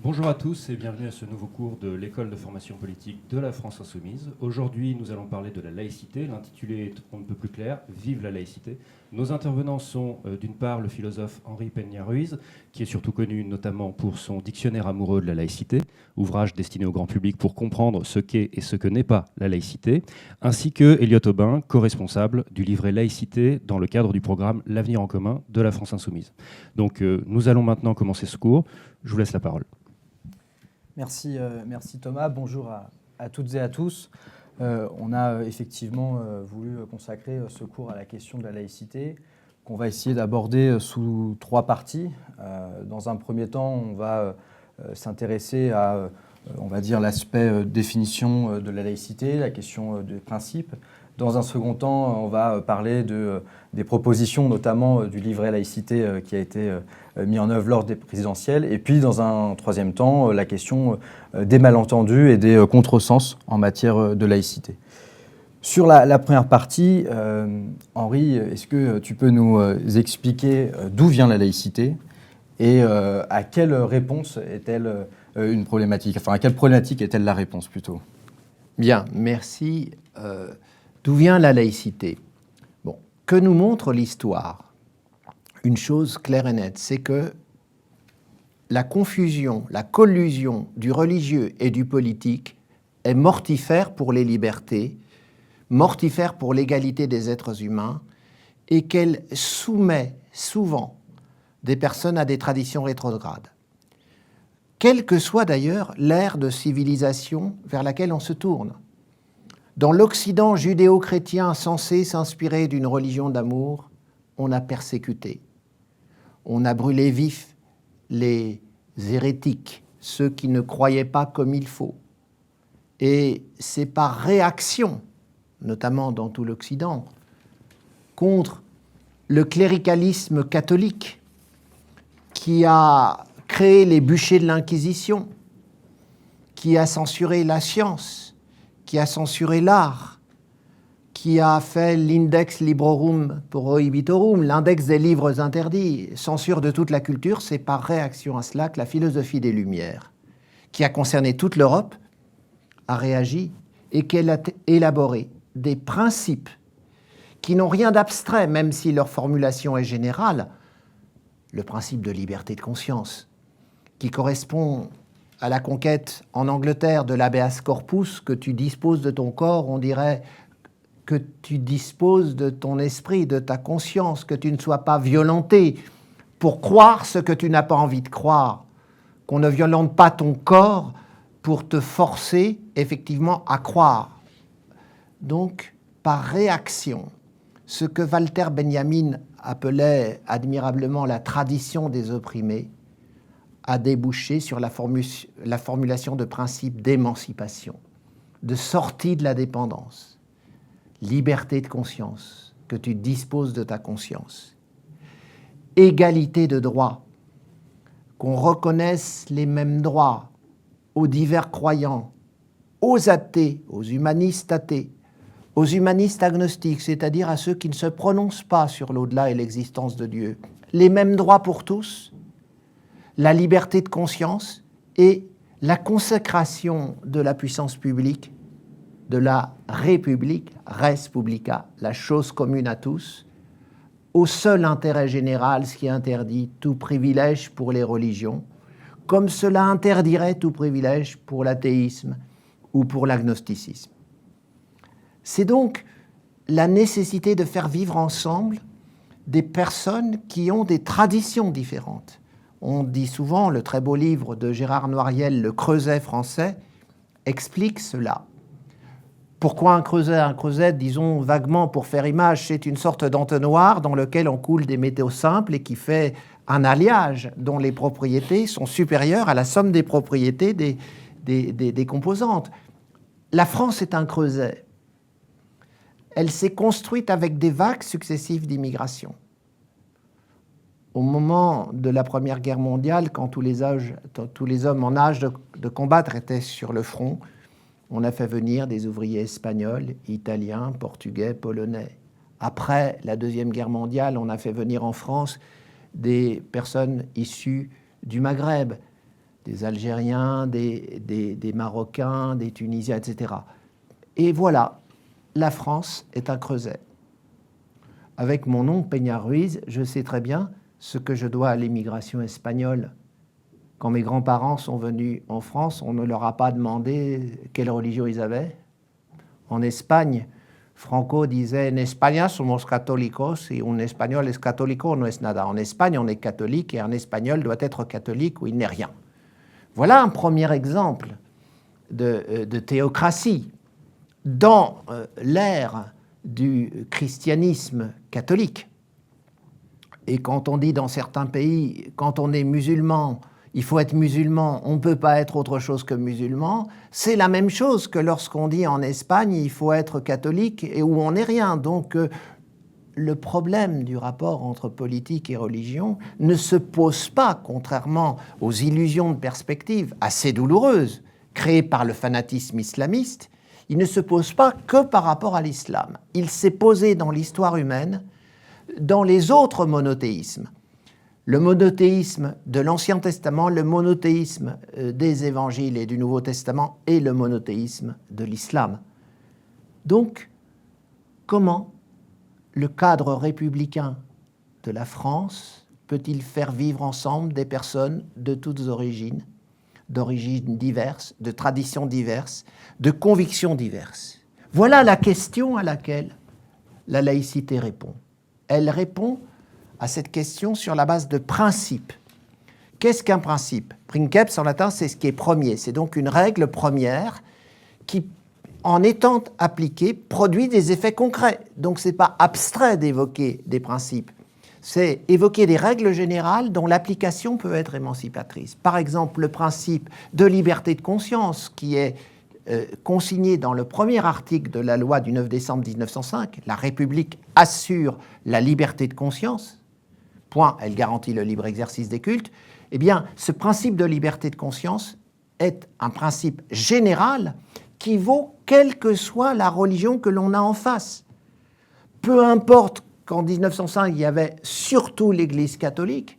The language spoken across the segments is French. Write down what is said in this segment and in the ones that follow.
Bonjour à tous et bienvenue à ce nouveau cours de l'École de formation politique de la France Insoumise. Aujourd'hui, nous allons parler de la laïcité. L'intitulé est on ne peut plus clair, Vive la laïcité. Nos intervenants sont d'une part le philosophe Henri Peña-Ruiz, qui est surtout connu notamment pour son Dictionnaire amoureux de la laïcité, ouvrage destiné au grand public pour comprendre ce qu'est et ce que n'est pas la laïcité, ainsi que Elliot Aubin, co-responsable du livret Laïcité dans le cadre du programme L'Avenir en commun de la France Insoumise. Donc nous allons maintenant commencer ce cours. Je vous laisse la parole. Merci Thomas, bonjour à toutes et à tous. On a effectivement voulu consacrer ce cours à la question de la laïcité, qu'on va essayer d'aborder sous trois parties. Dans un premier temps, on va s'intéresser à, on va dire, l'aspect définition de la laïcité, la question des principes. Dans un second temps, on va parler des propositions, notamment du livret laïcité qui a été mis en œuvre lors des présidentielles. Et puis, dans un troisième temps, la question des malentendus et des contresens en matière de laïcité. Sur la première partie, Henri, est-ce que tu peux nous expliquer d'où vient la laïcité et à quelle réponse est-elle une problématique, enfin à quelle problématique est-elle la réponse plutôt? Bien, merci. D'où vient la laïcité? Bon, que nous montre l'histoire? Une chose claire et nette, c'est que la confusion, la collusion du religieux et du politique est mortifère pour les libertés, mortifère pour l'égalité des êtres humains, et qu'elle soumet souvent des personnes à des traditions rétrogrades. Quelle que soit d'ailleurs l'ère de civilisation vers laquelle on se tourne. Dans l'Occident judéo-chrétien censé s'inspirer d'une religion d'amour, on a persécuté. On a brûlé vifs les hérétiques, ceux qui ne croyaient pas comme il faut. Et c'est par réaction, notamment dans tout l'Occident, contre le cléricalisme catholique qui a créé les bûchers de l'Inquisition, qui a censuré la science, qui a censuré l'art, qui a fait l'index librorum prohibitorum, l'index des livres interdits, censure de toute la culture, c'est par réaction à cela que la philosophie des Lumières, qui a concerné toute l'Europe, a réagi et qu'elle a élaboré des principes qui n'ont rien d'abstrait, même si leur formulation est générale, le principe de liberté de conscience, qui correspond à la conquête en Angleterre de l'habeas corpus, que tu disposes de ton corps, on dirait que tu disposes de ton esprit, de ta conscience, que tu ne sois pas violenté pour croire ce que tu n'as pas envie de croire, qu'on ne violente pas ton corps pour te forcer effectivement à croire. Donc, par réaction, ce que Walter Benjamin appelait admirablement la tradition des opprimés, a débouché sur la formulation de principes d'émancipation, de sortie de la dépendance, liberté de conscience, que tu disposes de ta conscience, égalité de droits, qu'on reconnaisse les mêmes droits aux divers croyants, aux athées, aux humanistes athées, aux humanistes agnostiques, c'est-à-dire à ceux qui ne se prononcent pas sur l'au-delà et l'existence de Dieu, les mêmes droits pour tous, la liberté de conscience et la consécration de la puissance publique, de la République, res publica, la chose commune à tous, au seul intérêt général, ce qui interdit tout privilège pour les religions, comme cela interdirait tout privilège pour l'athéisme ou pour l'agnosticisme. C'est donc la nécessité de faire vivre ensemble des personnes qui ont des traditions différentes. On dit souvent, le très beau livre de Gérard Noiriel, Le Creuset français, explique cela. Pourquoi un creuset? Un creuset, disons vaguement pour faire image, c'est une sorte d'entonnoir dans lequel on coule des métaux simples et qui fait un alliage dont les propriétés sont supérieures à la somme des propriétés des composantes. La France est un creuset. Elle s'est construite avec des vagues successives d'immigration. Au moment de la Première Guerre mondiale, quand tous les hommes en âge de combattre étaient sur le front, on a fait venir des ouvriers espagnols, italiens, portugais, polonais. Après la Deuxième Guerre mondiale, on a fait venir en France des personnes issues du Maghreb, des Algériens, des Marocains, des Tunisiens, etc. Et voilà, la France est un creuset. Avec mon oncle Peña Ruiz, je sais très bien ce que je dois à l'émigration espagnole. Quand mes grands-parents sont venus en France, on ne leur a pas demandé quelle religion ils avaient. En Espagne, Franco disait « En España somos católicos y un español es católico no es nada ». En Espagne, on est catholique et un espagnol doit être catholique ou il n'est rien. Voilà un premier exemple de théocratie. Dans l'ère du christianisme catholique, et quand on dit dans certains pays, quand on est musulman, il faut être musulman, on ne peut pas être autre chose que musulman, c'est la même chose que lorsqu'on dit en Espagne, il faut être catholique et où on n'est rien. Donc le problème du rapport entre politique et religion ne se pose pas, contrairement aux illusions de perspective assez douloureuses créées par le fanatisme islamiste, il ne se pose pas que par rapport à l'islam. Il s'est posé dans l'histoire humaine, dans les autres monothéismes. Le monothéisme de l'Ancien Testament, le monothéisme des Évangiles et du Nouveau Testament et le monothéisme de l'islam. Donc, comment le cadre républicain de la France peut-il faire vivre ensemble des personnes de toutes origines, d'origines diverses, de traditions diverses, de convictions diverses? Voilà la question à laquelle la laïcité répond. Elle répond à cette question sur la base de principes. Qu'est-ce qu'un principe? Princeps en latin, c'est ce qui est premier. C'est donc une règle première qui, en étant appliquée, produit des effets concrets. Donc ce n'est pas abstrait d'évoquer des principes. C'est évoquer des règles générales dont l'application peut être émancipatrice. Par exemple, le principe de liberté de conscience qui est consigné dans le premier article de la loi du 9 décembre 1905. La République assure la liberté de conscience. Point, elle garantit le libre exercice des cultes. Eh bien, ce principe de liberté de conscience est un principe général qui vaut quelle que soit la religion que l'on a en face. Peu importe qu'en 1905, il y avait surtout l'Église catholique,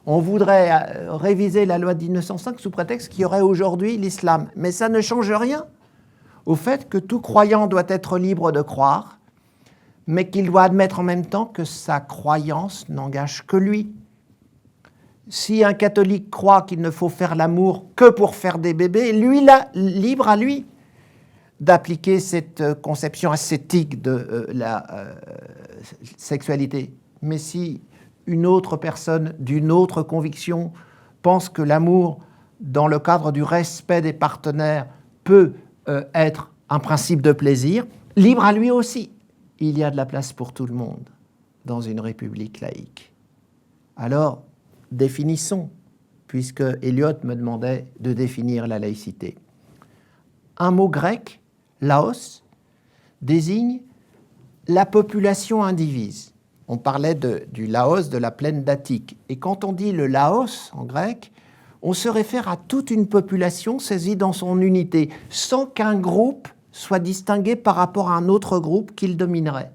on voudrait réviser la loi de 1905 sous prétexte qu'il y aurait aujourd'hui l'islam. Mais ça ne change rien au fait que tout croyant doit être libre de croire, mais qu'il doit admettre en même temps que sa croyance n'engage que lui. Si un catholique croit qu'il ne faut faire l'amour que pour faire des bébés, lui, libre à lui d'appliquer cette conception ascétique de la sexualité. Mais si une autre personne d'une autre conviction pense que l'amour, dans le cadre du respect des partenaires, peut être un principe de plaisir, libre à lui aussi. Il y a de la place pour tout le monde dans une république laïque. Alors, définissons, puisque Eliot me demandait de définir la laïcité. Un mot grec, laos, désigne la population indivise. On parlait du Laos, de la plaine d'Attique. Et quand on dit le Laos en grec, on se réfère à toute une population saisie dans son unité, sans qu'un groupe soit distingué par rapport à un autre groupe qu'il dominerait.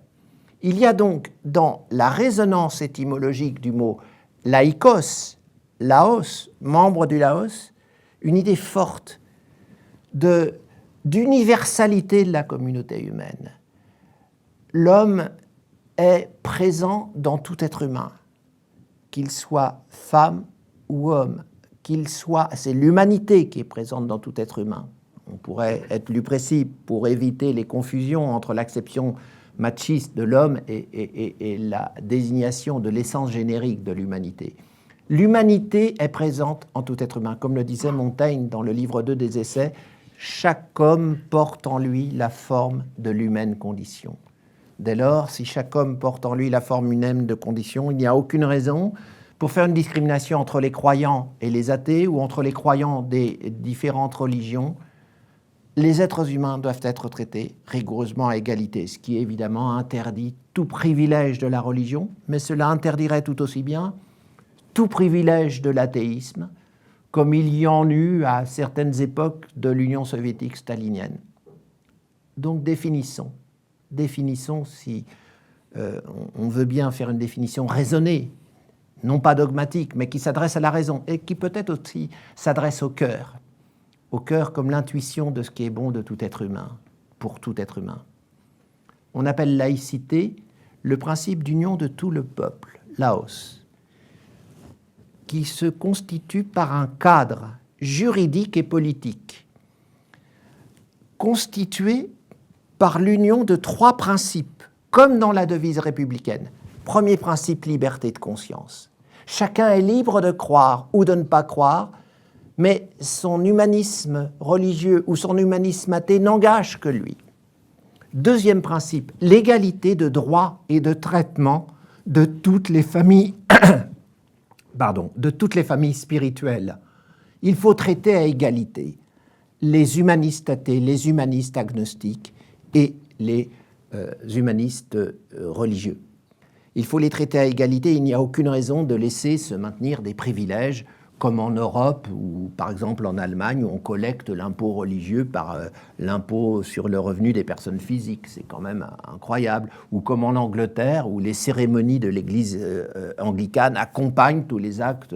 Il y a donc dans la résonance étymologique du mot laïkos, Laos, membre du Laos, une idée forte d'universalité de la communauté humaine. L'homme est présent dans tout être humain, qu'il soit femme ou homme, c'est l'humanité qui est présente dans tout être humain. On pourrait être plus précis pour éviter les confusions entre l'acception machiste de l'homme et la désignation de l'essence générique de l'humanité. L'humanité est présente en tout être humain. Comme le disait Montaigne dans le livre 2 des Essais, chaque homme porte en lui la forme de l'humaine condition. Dès lors, si chaque homme porte en lui la forme humaine de condition, il n'y a aucune raison pour faire une discrimination entre les croyants et les athées ou entre les croyants des différentes religions. Les êtres humains doivent être traités rigoureusement à égalité, ce qui évidemment interdit tout privilège de la religion, mais cela interdirait tout aussi bien tout privilège de l'athéisme, comme il y en eut à certaines époques de l'Union soviétique stalinienne. Donc définissons si on veut bien faire une définition raisonnée, non pas dogmatique, mais qui s'adresse à la raison et qui peut-être aussi s'adresse au cœur comme l'intuition de ce qui est bon de tout être humain, pour tout être humain. On appelle laïcité le principe d'union de tout le peuple, laos, qui se constitue par un cadre juridique et politique, constitué par l'union de 3 principes, comme dans la devise républicaine. Premier principe, liberté de conscience. Chacun est libre de croire ou de ne pas croire, mais son humanisme religieux ou son humanisme athée n'engage que lui. Deuxième principe, l'égalité de droit et de traitement de toutes les familles, de toutes les familles spirituelles. Il faut traiter à égalité les humanistes athées, les humanistes agnostiques et les humanistes religieux. Il faut les traiter à égalité. Il n'y a aucune raison de laisser se maintenir des privilèges comme en Europe ou par exemple en Allemagne où on collecte l'impôt religieux par l'impôt sur le revenu des personnes physiques. C'est quand même incroyable. Ou comme en Angleterre où les cérémonies de l'Église anglicane accompagnent tous les actes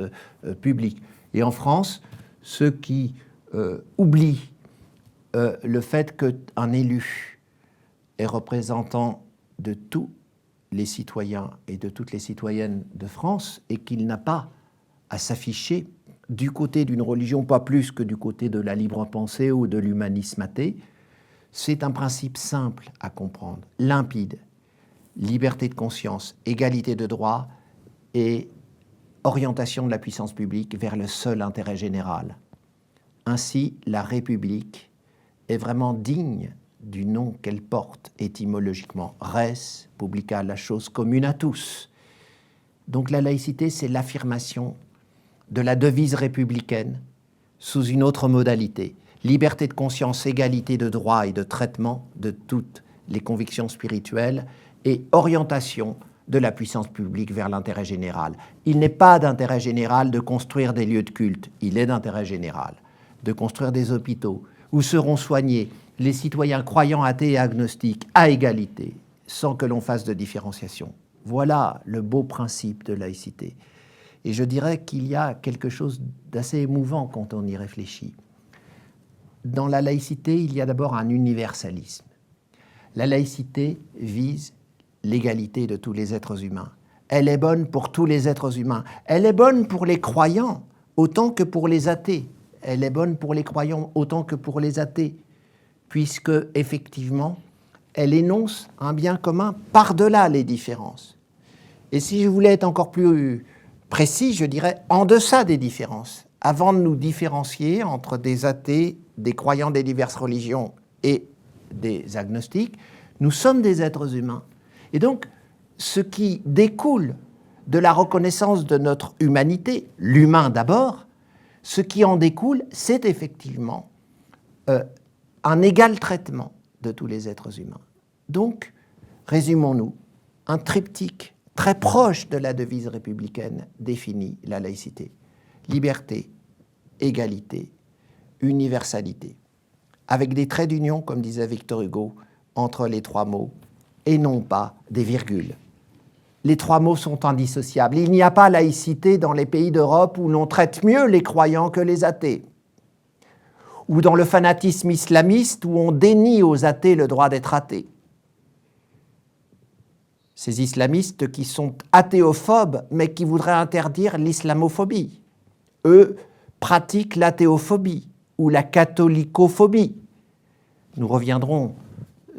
publics. Et en France, ceux qui oublient le fait qu'un élu est représentant de tous les citoyens et de toutes les citoyennes de France et qu'il n'a pas à s'afficher du côté d'une religion, pas plus que du côté de la libre pensée ou de l'humanisme athée, c'est un principe simple à comprendre, limpide. Liberté de conscience, égalité de droit et orientation de la puissance publique vers le seul intérêt général. Ainsi, la République est vraiment digne du nom qu'elle porte étymologiquement. Res publica, la chose commune à tous. Donc la laïcité, c'est l'affirmation de la devise républicaine sous une autre modalité. Liberté de conscience, égalité de droit et de traitement de toutes les convictions spirituelles et orientation de la puissance publique vers l'intérêt général. Il n'est pas d'intérêt général de construire des lieux de culte, il est d'intérêt général de construire des hôpitaux où seront soignés les citoyens croyants, athées et agnostiques à égalité, sans que l'on fasse de différenciation. Voilà le beau principe de laïcité. Et je dirais qu'il y a quelque chose d'assez émouvant quand on y réfléchit. Dans la laïcité, il y a d'abord un universalisme. La laïcité vise l'égalité de tous les êtres humains. Elle est bonne pour tous les êtres humains. Elle est bonne pour les croyants autant que pour les athées. Elle est bonne pour les croyants autant que pour les athées, puisque, effectivement, elle énonce un bien commun par-delà les différences. Et si je voulais être encore plus précis, je dirais en deçà des différences. Avant de nous différencier entre des athées, des croyants des diverses religions et des agnostiques, nous sommes des êtres humains. Et donc, ce qui découle de la reconnaissance de notre humanité, l'humain d'abord, ce qui en découle, c'est effectivement un égal traitement de tous les êtres humains. Donc, résumons-nous, un triptyque très proche de la devise républicaine définit la laïcité. Liberté, égalité, universalité, avec des traits d'union, comme disait Victor Hugo, entre les 3 mots, et non pas des virgules. Les 3 mots sont indissociables. Il n'y a pas laïcité dans les pays d'Europe où l'on traite mieux les croyants que les athées, ou dans le fanatisme islamiste où on dénie aux athées le droit d'être athées. Ces islamistes qui sont athéophobes, mais qui voudraient interdire l'islamophobie. Eux pratiquent l'athéophobie ou la catholicophobie. Nous reviendrons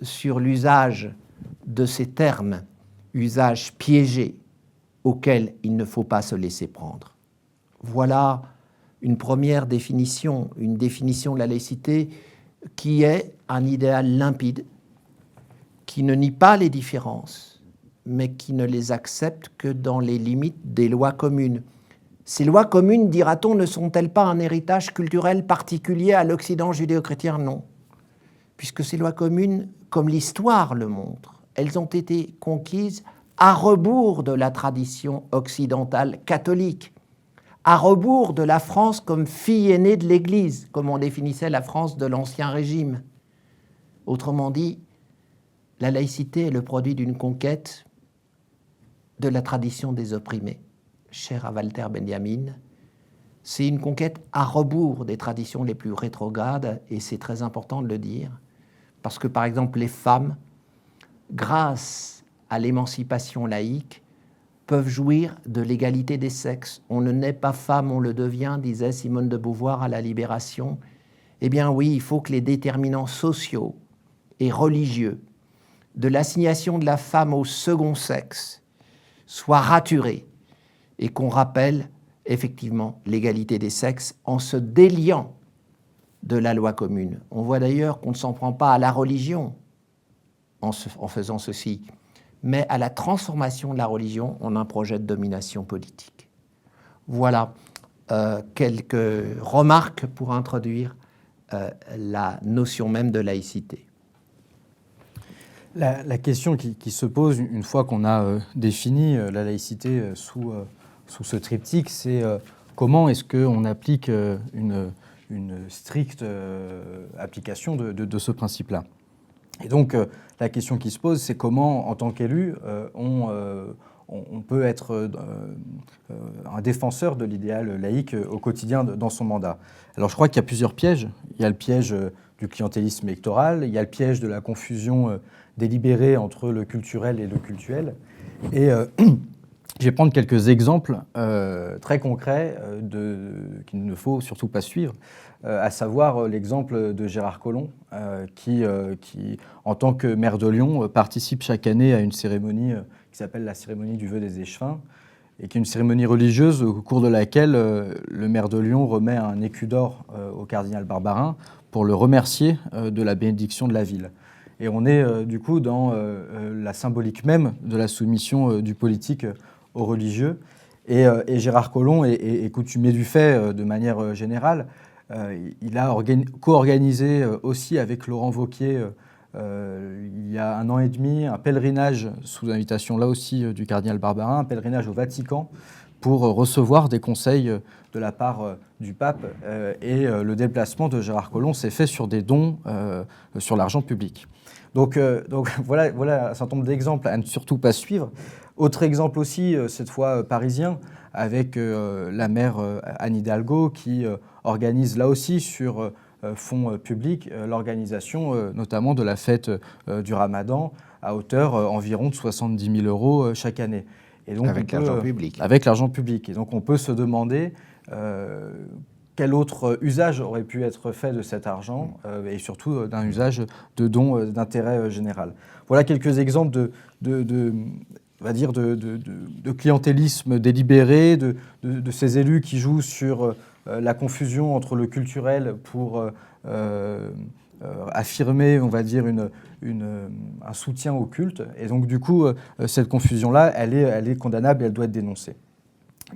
sur l'usage de ces termes, usage piégé, auquel il ne faut pas se laisser prendre. Voilà une première définition, une définition de la laïcité qui est un idéal limpide, qui ne nie pas les différences, mais qui ne les accepte que dans les limites des lois communes. Ces lois communes, dira-t-on, ne sont-elles pas un héritage culturel particulier à l'Occident judéo-chrétien? Non. Puisque ces lois communes, comme l'histoire le montre, elles ont été conquises à rebours de la tradition occidentale catholique, à rebours de la France comme fille aînée de l'Église, comme on définissait la France de l'Ancien Régime. Autrement dit, la laïcité est le produit d'une conquête de la tradition des opprimés. chère à Walter Benjamin, c'est une conquête à rebours des traditions les plus rétrogrades, et c'est très important de le dire, parce que, par exemple, les femmes, grâce à l'émancipation laïque, peuvent jouir de l'égalité des sexes. On ne naît pas femme, on le devient, disait Simone de Beauvoir à la Libération. Eh bien oui, il faut que les déterminants sociaux et religieux de l'assignation de la femme au second sexe soient raturés et qu'on rappelle effectivement l'égalité des sexes en se déliant de la loi commune. On voit d'ailleurs qu'on ne s'en prend pas à la religion en faisant ceci, mais à la transformation de la religion en un projet de domination politique. Voilà quelques remarques pour introduire la notion même de laïcité. La question qui se pose une fois qu'on a défini la laïcité sous ce triptyque, c'est comment est-ce qu'on applique une stricte application de ce principe-là. Et donc, la question qui se pose, c'est comment, en tant qu'élu, on peut être un défenseur de l'idéal laïque au quotidien dans son mandat. Alors, je crois qu'il y a plusieurs pièges. Il y a le piège du clientélisme électoral, il y a le piège de la confusion délibérée entre le culturel et le cultuel. Et je vais prendre quelques exemples très concrets qu'il ne faut surtout pas suivre, à savoir l'exemple de Gérard Collomb, qui, en tant que maire de Lyon, participe chaque année à une cérémonie qui s'appelle la cérémonie du vœu des échevins, et qui est une cérémonie religieuse au cours de laquelle le maire de Lyon remet un écu d'or au cardinal Barbarin pour le remercier de la bénédiction de la ville. Et on est du coup dans la symbolique même de la soumission du politique aux religieux. Et Gérard Collomb est coutumier du fait de manière générale. Il a co-organisé aussi avec Laurent Wauquiez, il y a 1 an et demi, un pèlerinage sous invitation là aussi du cardinal Barbarin, un pèlerinage au Vatican pour recevoir des conseils de la part du pape. Et le déplacement de Gérard Collomb s'est fait sur des dons sur l'argent public. Donc voilà un certain nombre d'exemples à ne surtout pas suivre. Autre exemple aussi, cette fois parisien, avec la maire Anne Hidalgo qui organise là aussi sur fonds publics l'organisation notamment de la fête du Ramadan à hauteur environ de 70 000 € chaque année. Et donc avec l'argent public. Avec l'argent public. Et donc on peut se demander quel autre usage aurait pu être fait de cet argent et surtout d'un usage de dons d'intérêt général. Voilà quelques exemples on va dire de clientélisme délibéré, de ces élus qui jouent sur la confusion entre le culturel pour affirmer, on va dire, un soutien au culte. Et donc, du coup, cette confusion-là, elle est condamnable et elle doit être dénoncée.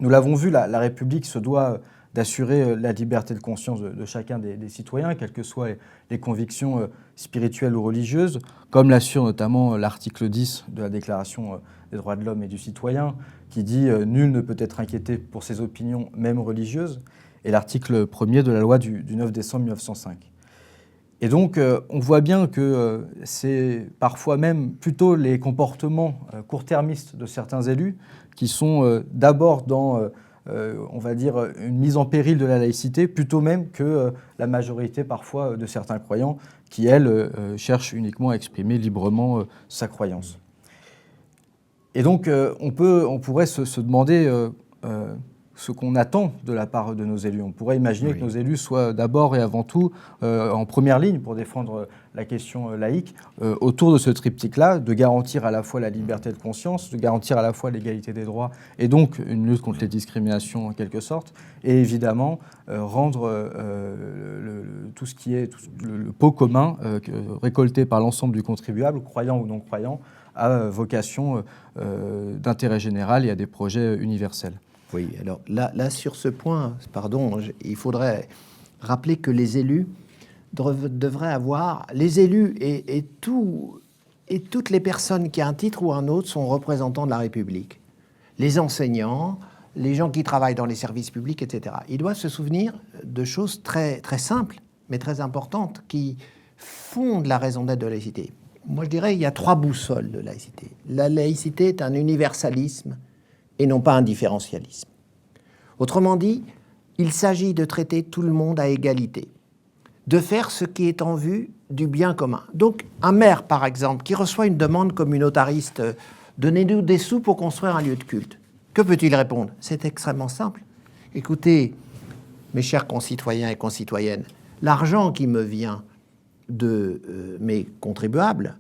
Nous l'avons vu, la République se doit d'assurer la liberté de conscience de chacun des citoyens, quelles que soient les convictions spirituelles ou religieuses, comme l'assure notamment l'article 10 de la Déclaration des droits de l'homme et du citoyen, qui dit « Nul ne peut être inquiété pour ses opinions, même religieuses », et l'article 1er de la loi du 9 décembre 1905. Et donc, on voit bien que c'est parfois même plutôt les comportements court-termistes de certains élus qui sont d'abord dans, on va dire, une mise en péril de la laïcité, plutôt même que la majorité parfois de certains croyants qui, elles, cherchent uniquement à exprimer librement sa croyance. Et donc, on pourrait se demander ce qu'on attend de la part de nos élus. On pourrait imaginer que nos élus soient d'abord et avant tout en première ligne pour défendre la question laïque autour de ce triptyque-là, de garantir à la fois la liberté de conscience, de garantir à la fois l'égalité des droits et donc une lutte contre les discriminations en quelque sorte, et évidemment rendre tout ce qui est le pot commun récolté par l'ensemble du contribuable, croyant ou non croyant, à vocation d'intérêt général et à des projets universels. Oui, alors là sur ce point, pardon, il faudrait rappeler que les élus devraient avoir, les élus et toutes les personnes qui, à un titre ou un autre, sont représentants de la République, les enseignants, les gens qui travaillent dans les services publics, etc. Ils doivent se souvenir de choses très, très simples, mais très importantes, qui fondent la raison d'être de la laïcité. Moi, je dirais qu'il y a 3 boussoles de laïcité. La laïcité est un universalisme et non pas un différentialisme. Autrement dit, il s'agit de traiter tout le monde à égalité, de faire ce qui est en vue du bien commun. Donc, un maire, par exemple, qui reçoit une demande communautariste, donnez-nous des sous pour construire un lieu de culte. Que peut-il répondre? C'est extrêmement simple. Écoutez, mes chers concitoyens et concitoyennes, l'argent qui me vient de mes contribuables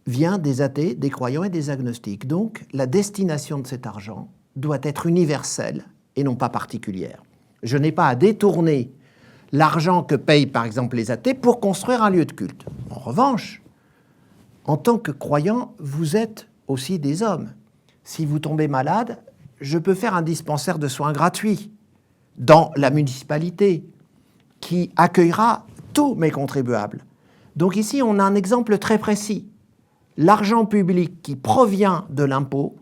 vient des athées, des croyants et des agnostiques. Donc, la destination de cet argent doit être universelle et non pas particulière. Je n'ai pas à détourner l'argent que payent, par exemple, les athées pour construire un lieu de culte. En revanche, en tant que croyant, vous êtes aussi des hommes. Si vous tombez malade, je peux faire un dispensaire de soins gratuits dans la municipalité qui accueillera tous mes contribuables. Donc ici, on a un exemple très précis. L'argent public qui provient de l'impôt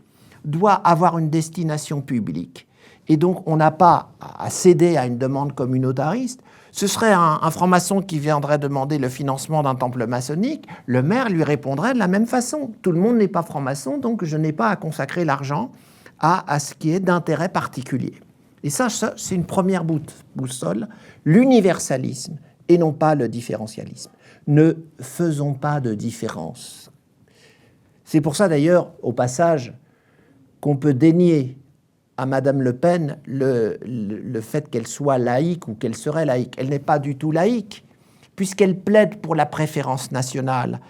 doit avoir une destination publique. Et donc, on n'a pas à céder à une demande communautariste. Ce serait un franc-maçon qui viendrait demander le financement d'un temple maçonnique. Le maire lui répondrait de la même façon. Tout le monde n'est pas franc-maçon, donc je n'ai pas à consacrer l'argent à ce qui est d'intérêt particulier. Et ça c'est une première boussole, l'universalisme et non pas le différentialisme. Ne faisons pas de différence. C'est pour ça d'ailleurs, au passage, qu'on peut dénier à Madame Le Pen le fait qu'elle soit laïque ou qu'elle serait laïque. Elle n'est pas du tout laïque, puisqu'elle plaide pour la préférence nationale,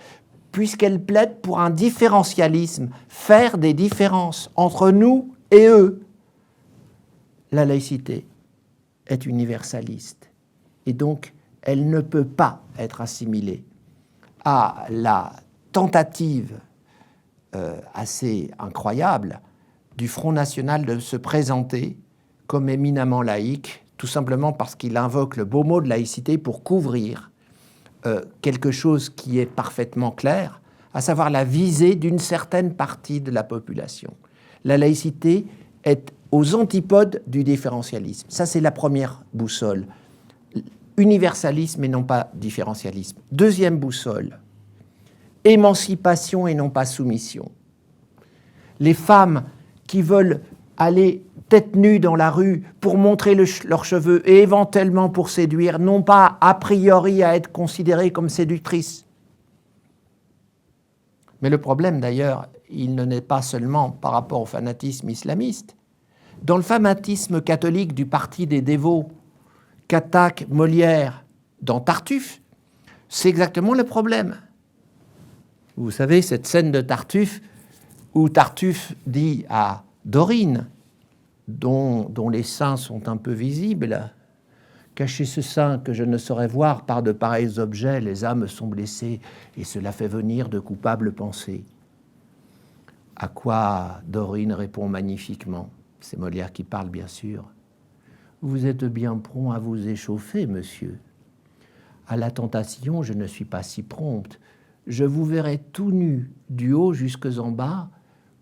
puisqu'elle plaide pour un différentialisme, faire des différences entre nous et eux. La laïcité est universaliste, et donc elle ne peut pas être assimilée à la tentative assez incroyable du Front National de se présenter comme éminemment laïque, tout simplement parce qu'il invoque le beau mot de laïcité pour couvrir quelque chose qui est parfaitement clair, à savoir la visée d'une certaine partie de la population. La laïcité est aux antipodes du différentialisme. Ça, c'est la première boussole. Universalisme et non pas différentialisme. Deuxième boussole, émancipation et non pas soumission. Les femmes qui veulent aller tête nue dans la rue pour montrer leurs cheveux et éventuellement pour séduire, n'ont pas a priori à être considérées comme séductrices. Mais le problème d'ailleurs, il ne n'est pas seulement par rapport au fanatisme islamiste. Dans le fanatisme catholique du parti des dévots qu'attaque Molière dans Tartuffe, c'est exactement le problème. Vous savez, cette scène de Tartuffe où Tartuffe dit à Dorine, dont les seins sont un peu visibles, « Cachez ce sein que je ne saurais voir par de pareils objets, les âmes sont blessées, et cela fait venir de coupables pensées. » À quoi Dorine répond magnifiquement, c'est Molière qui parle bien sûr, « Vous êtes bien prompt à vous échauffer, monsieur. À la tentation, je ne suis pas si prompte. Je vous verrai tout nu, du haut jusqu'en bas,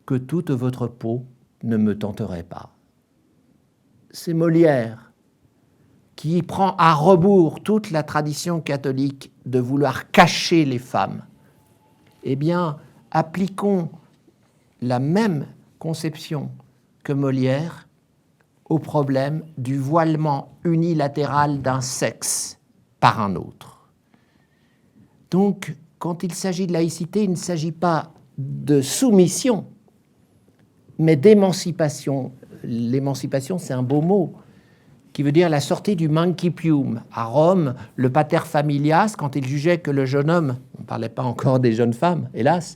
que toute votre peau ne me tenterait pas. » C'est Molière qui prend à rebours toute la tradition catholique de vouloir cacher les femmes. Eh bien, appliquons la même conception que Molière au problème du voilement unilatéral d'un sexe par un autre. Donc, quand il s'agit de laïcité, il ne s'agit pas de soumission, mais d'émancipation. L'émancipation, c'est un beau mot, qui veut dire la sortie du mancipium. À Rome, le pater familias, quand il jugeait que le jeune homme, on ne parlait pas encore des jeunes femmes, hélas,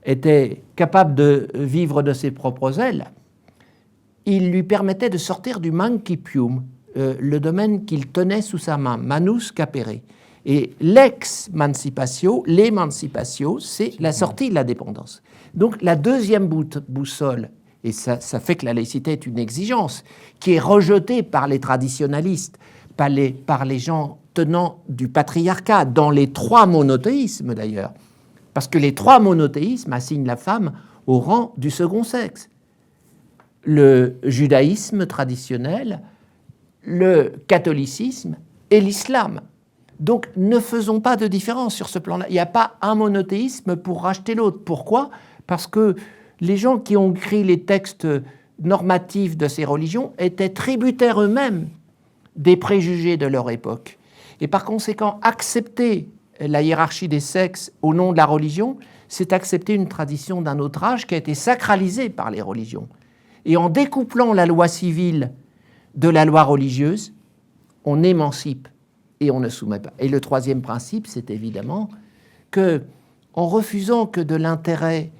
était capable de vivre de ses propres ailes, il lui permettait de sortir du mancipium, le domaine qu'il tenait sous sa main, manus capere. Et l'ex-mancipatio, l'émancipatio, c'est la sortie de la dépendance. Donc la deuxième boussole, et ça fait que la laïcité est une exigence, qui est rejetée par les traditionalistes, par les gens tenant du patriarcat, dans les trois monothéismes d'ailleurs, parce que les trois monothéismes assignent la femme au rang du second sexe. Le judaïsme traditionnel, le catholicisme et l'islam. Donc, ne faisons pas de différence sur ce plan-là. Il n'y a pas un monothéisme pour racheter l'autre. Pourquoi ? Parce que les gens qui ont écrit les textes normatifs de ces religions étaient tributaires eux-mêmes des préjugés de leur époque. Et par conséquent, accepter la hiérarchie des sexes au nom de la religion, c'est accepter une tradition d'un autre âge qui a été sacralisée par les religions. Et en découplant la loi civile de la loi religieuse, on émancipe et on ne soumet pas. Et le troisième principe, c'est évidemment que, en refusant que l'intérêt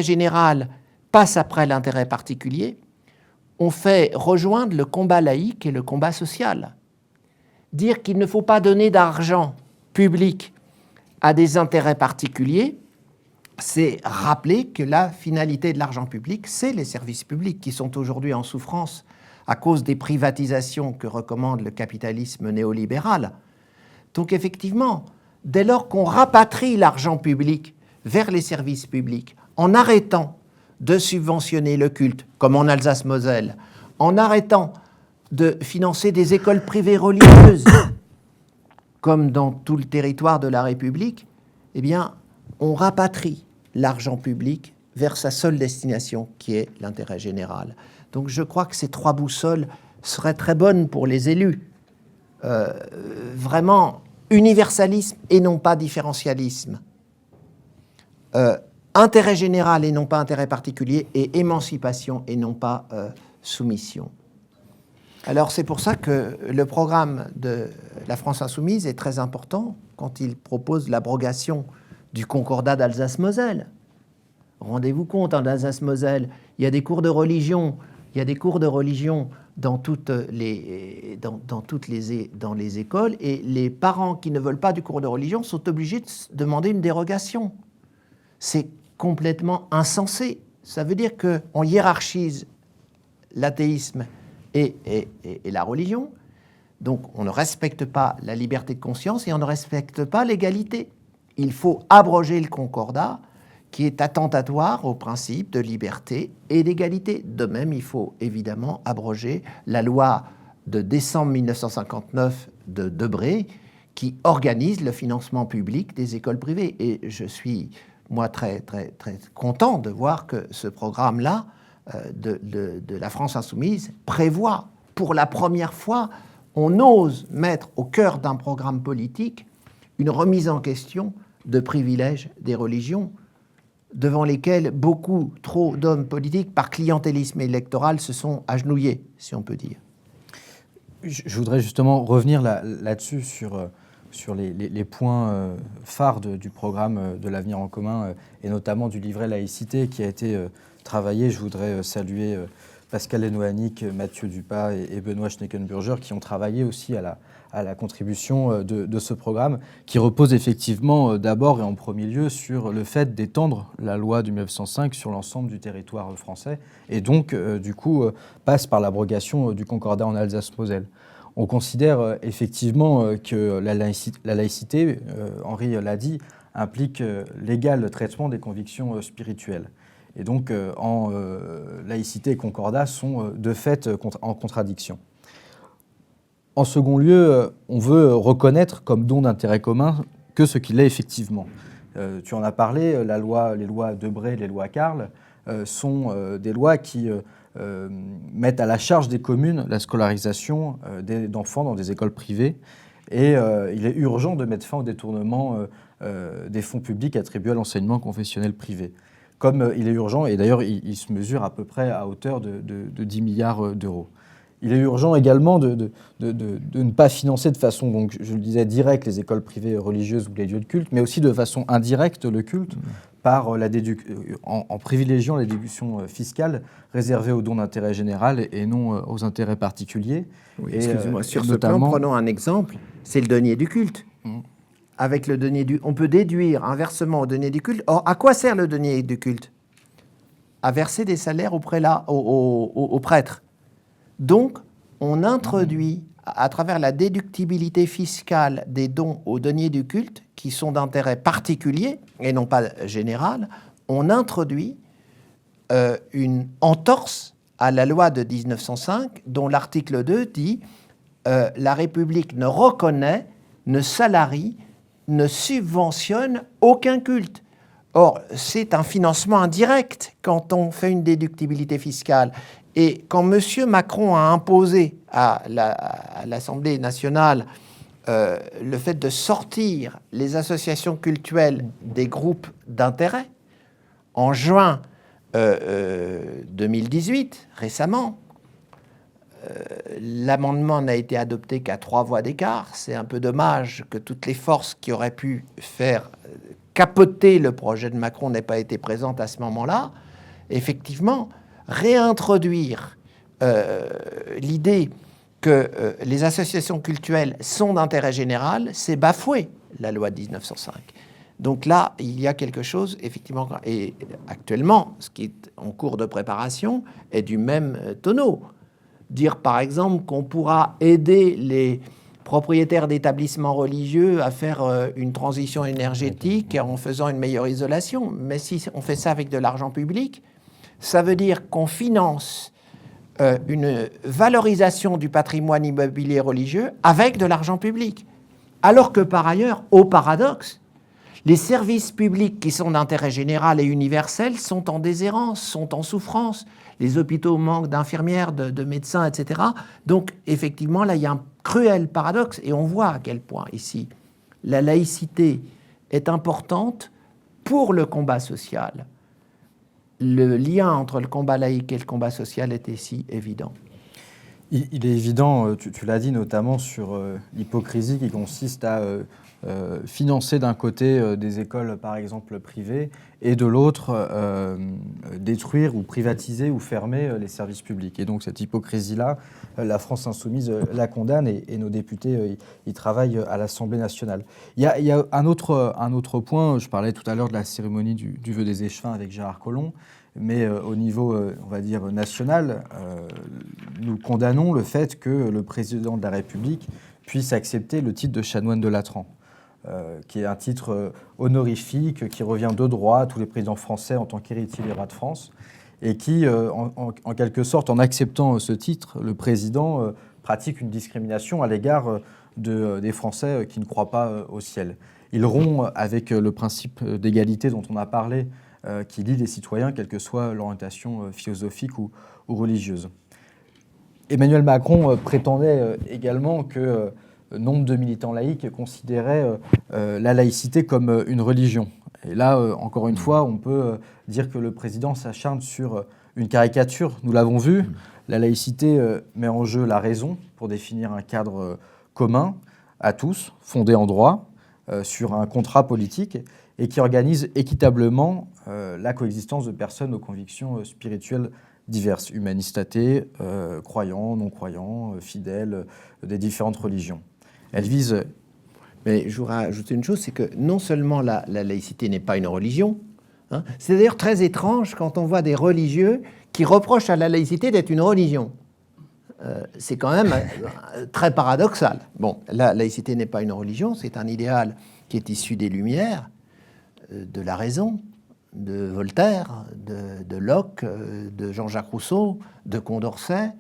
général passe après l'intérêt particulier, on fait rejoindre le combat laïque et le combat social. Dire qu'il ne faut pas donner d'argent public à des intérêts particuliers, c'est rappeler que la finalité de l'argent public, c'est les services publics qui sont aujourd'hui en souffrance à cause des privatisations que recommande le capitalisme néolibéral. Donc effectivement, dès lors qu'on rapatrie l'argent public vers les services publics, en arrêtant de subventionner le culte, comme en Alsace-Moselle, en arrêtant de financer des écoles privées religieuses, comme dans tout le territoire de la République, eh bien, on rapatrie l'argent public vers sa seule destination, qui est l'intérêt général. Donc je crois que ces trois boussoles seraient très bonnes pour les élus. Vraiment, universalisme et non pas différentialisme. Intérêt général et non pas intérêt particulier, et émancipation et non pas soumission. Alors c'est pour ça que le programme de la France insoumise est très important quand il propose l'abrogation du concordat d'Alsace-Moselle. Rendez-vous compte, en Alsace-Moselle, il y a des cours de religion, dans les écoles, et les parents qui ne veulent pas du cours de religion sont obligés de demander une dérogation. C'est complètement insensé. Ça veut dire qu'on hiérarchise l'athéisme et la religion, donc on ne respecte pas la liberté de conscience et on ne respecte pas l'égalité. Il faut abroger le concordat qui est attentatoire au principe de liberté et d'égalité. De même, il faut évidemment abroger la loi de décembre 1959 de Debré qui organise le financement public des écoles privées. Et je suis, moi, très, très, très content de voir que ce programme-là de la France insoumise prévoit, pour la première fois, on ose mettre au cœur d'un programme politique une remise en question de privilèges des religions devant lesquels beaucoup trop d'hommes politiques, par clientélisme électoral, se sont agenouillés, si on peut dire. Je voudrais justement revenir là-dessus sur les points phares du programme de l'Avenir en commun et notamment du livret laïcité qui a été travaillé. Je voudrais saluer Pascal Lenoanic, Mathieu Dupas et Benoît Schneckenburger qui ont travaillé aussi à la contribution de ce programme qui repose effectivement d'abord et en premier lieu sur le fait d'étendre la loi du 1905 sur l'ensemble du territoire français et donc du coup passe par l'abrogation du concordat en Alsace-Moselle. On considère effectivement que la laïcité, Henri l'a dit, implique l'égal traitement des convictions spirituelles. Et donc, laïcité et concordat sont de fait en contradiction. En second lieu, on veut reconnaître comme don d'intérêt commun que ce qu'il est effectivement. Tu en as parlé, les lois Debré, les lois Carle sont des lois qui mettent à la charge des communes la scolarisation d'enfants dans des écoles privées. Et il est urgent de mettre fin au détournement des fonds publics attribués à l'enseignement confessionnel privé. Comme il est urgent, et d'ailleurs il se mesure à peu près à hauteur de 10 milliards d'euros. Il est urgent également de ne pas financer de façon, donc, je le disais, directe les écoles privées religieuses ou les lieux de culte, mais aussi de façon indirecte le culte par en privilégiant la déduction fiscale réservée aux dons d'intérêt général et non aux intérêts particuliers. Oui, excusez-moi, sur ce plan, prenons un exemple, c'est le denier du culte. Avec le denier on peut déduire un versement au denier du culte. Or, à quoi sert le denier du culte? À verser des salaires aux prêtres. Donc, on introduit, à travers la déductibilité fiscale des dons au denier du culte, qui sont d'intérêt particulier et non pas général, on introduit une entorse à la loi de 1905, dont l'article 2 dit la République ne reconnaît, ne salarie, ne subventionne aucun culte. Or, c'est un financement indirect quand on fait une déductibilité fiscale. Et quand M. Macron a imposé à l'Assemblée nationale le fait de sortir les associations cultuelles des groupes d'intérêt, en juin 2018, récemment, l'amendement n'a été adopté qu'à 3 voix d'écart. C'est un peu dommage que toutes les forces qui auraient pu faire capoter le projet de Macron n'aient pas été présentes à ce moment-là. Effectivement, réintroduire l'idée que les associations cultuelles sont d'intérêt général, c'est bafouer la loi de 1905. Donc là, il y a quelque chose, effectivement, et actuellement, ce qui est en cours de préparation est du même tonneau. Dire, par exemple, qu'on pourra aider les propriétaires d'établissements religieux à faire une transition énergétique en faisant une meilleure isolation. Mais si on fait ça avec de l'argent public, ça veut dire qu'on finance une valorisation du patrimoine immobilier religieux avec de l'argent public. Alors que par ailleurs, au paradoxe, les services publics qui sont d'intérêt général et universel sont en déshérence, sont en souffrance. Les hôpitaux manquent d'infirmières, de médecins, etc. Donc, effectivement, là, il y a un cruel paradoxe. Et on voit à quel point, ici, la laïcité est importante pour le combat social. Le lien entre le combat laïque et le combat social est ici évident. Il est évident, tu l'as dit, notamment sur l'hypocrisie qui consiste à financer d'un côté des écoles, par exemple, privées, et de l'autre, détruire ou privatiser ou fermer les services publics. Et donc cette hypocrisie-là, la France insoumise la condamne et nos députés y travaillent à l'Assemblée nationale. Il y a un autre point, je parlais tout à l'heure de la cérémonie du vœu des échevins avec Gérard Collomb, mais au niveau, on va dire, national, nous condamnons le fait que le président de la République puisse accepter le titre de chanoine de Latran, qui est un titre honorifique qui revient de droit à tous les présidents français en tant qu'héritiers des rois de France, et qui, en quelque sorte, en acceptant ce titre, le président pratique une discrimination à l'égard des Français qui ne croient pas au ciel. Il rompt avec le principe d'égalité dont on a parlé, qui lie les citoyens, quelle que soit l'orientation philosophique ou religieuse. Emmanuel Macron prétendait également que nombre de militants laïcs considéraient la laïcité comme une religion. Et là, encore une fois, on peut dire que le président s'acharne sur une caricature. Nous l'avons vu, la laïcité met en jeu la raison pour définir un cadre commun à tous, fondé en droit, sur un contrat politique, et qui organise équitablement la coexistence de personnes aux convictions spirituelles diverses, humanistes athées, croyants, non-croyants, fidèles des différentes religions. Elle vise... Mais je voudrais ajouter une chose, c'est que non seulement la laïcité n'est pas une religion, hein, c'est d'ailleurs très étrange quand on voit des religieux qui reprochent à la laïcité d'être une religion. C'est quand même très paradoxal. Bon, la laïcité n'est pas une religion, c'est un idéal qui est issu des Lumières, de la raison, de Voltaire, de Locke, de Jean-Jacques Rousseau, de Condorcet,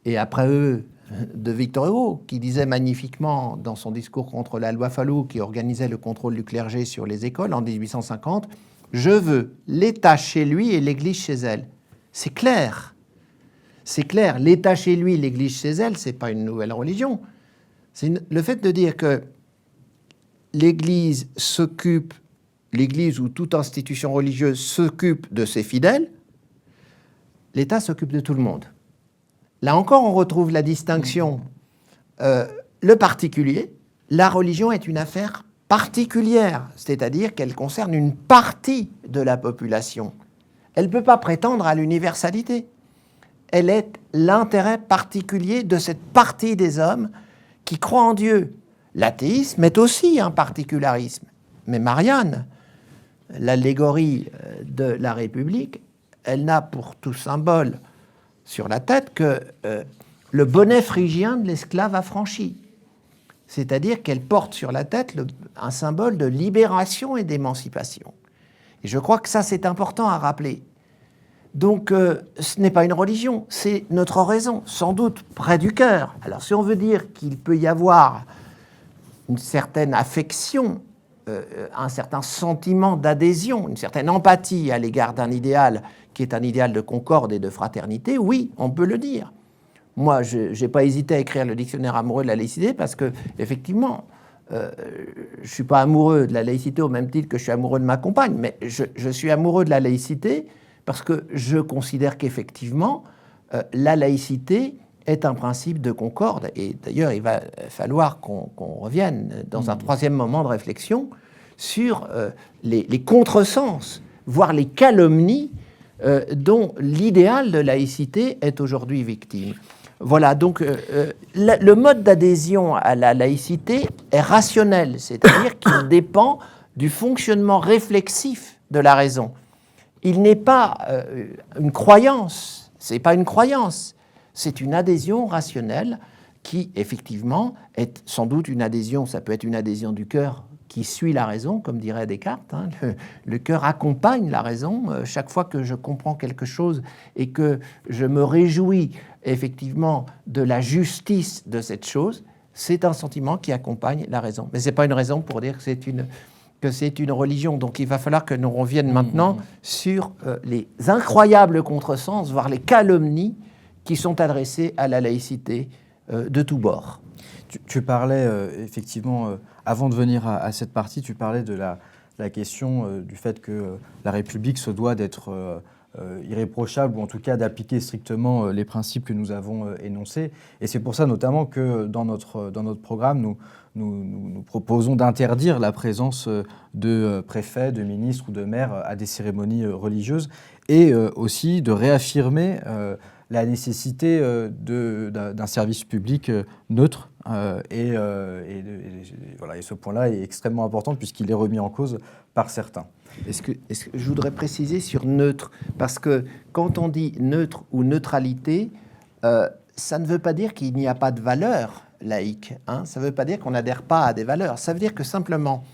et après eux, de Victor Hugo, qui disait magnifiquement dans son discours contre la loi Fallot, qui organisait le contrôle du clergé sur les écoles en 1850, « Je veux l'État chez lui et l'Église chez elle ». C'est clair. C'est clair. L'État chez lui, l'Église chez elle, c'est pas une nouvelle religion. C'est le fait de dire que l'Église s'occupe, l'Église ou toute institution religieuse s'occupe de ses fidèles, l'État s'occupe de tout le monde. Là encore, on retrouve la distinction. Le particulier, la religion est une affaire particulière, c'est-à-dire qu'elle concerne une partie de la population. Elle ne peut pas prétendre à l'universalité. Elle est l'intérêt particulier de cette partie des hommes qui croient en Dieu. L'athéisme est aussi un particularisme. Mais Marianne, l'allégorie de la République, elle n'a pour tout symbole sur la tête que le bonnet phrygien de l'esclave affranchi. C'est-à-dire qu'elle porte sur la tête un symbole de libération et d'émancipation. Et je crois que ça, c'est important à rappeler. Donc, ce n'est pas une religion, c'est notre raison, sans doute près du cœur. Alors, si on veut dire qu'il peut y avoir une certaine affection un certain sentiment d'adhésion, une certaine empathie à l'égard d'un idéal qui est un idéal de concorde et de fraternité, oui, on peut le dire. Moi, je n'ai pas hésité à écrire le dictionnaire amoureux de la laïcité parce que, effectivement, je ne suis pas amoureux de la laïcité au même titre que je suis amoureux de ma compagne, mais je suis amoureux de la laïcité parce que je considère qu'effectivement, la laïcité est un principe de concorde. Et d'ailleurs, il va falloir qu'on revienne dans un troisième moment de réflexion sur les contresens, voire les calomnies dont l'idéal de laïcité est aujourd'hui victime. Voilà, donc le mode d'adhésion à la laïcité est rationnel, c'est-à-dire qu'il dépend du fonctionnement réflexif de la raison. Il n'est pas une croyance, c'est pas une croyance, c'est une adhésion rationnelle qui, effectivement, est sans doute une adhésion, ça peut être une adhésion du cœur qui suit la raison, comme dirait Descartes. Hein. Le cœur accompagne la raison. Chaque fois que je comprends quelque chose et que je me réjouis effectivement de la justice de cette chose, c'est un sentiment qui accompagne la raison. Mais ce n'est pas une raison pour dire que c'est une religion. Donc il va falloir que nous revienions maintenant sur les incroyables contresens, voire les calomnies qui sont adressées à la laïcité de tous bords. Tu parlais effectivement, avant de venir à cette partie, tu parlais de la question du fait que la République se doit d'être irréprochable, ou en tout cas d'appliquer strictement les principes que nous avons énoncés. Et c'est pour ça notamment que dans notre programme, nous proposons d'interdire la présence de préfets, de ministres ou de maires à des cérémonies religieuses, et aussi de réaffirmer la nécessité d'un service public neutre. Et ce point-là est extrêmement important puisqu'il est remis en cause par certains. Est-ce que je voudrais préciser sur neutre, parce que quand on dit neutre ou neutralité, ça ne veut pas dire qu'il n'y a pas de valeur laïque. Hein, ça ne veut pas dire qu'on n'adhère pas à des valeurs. Ça veut dire que simplement,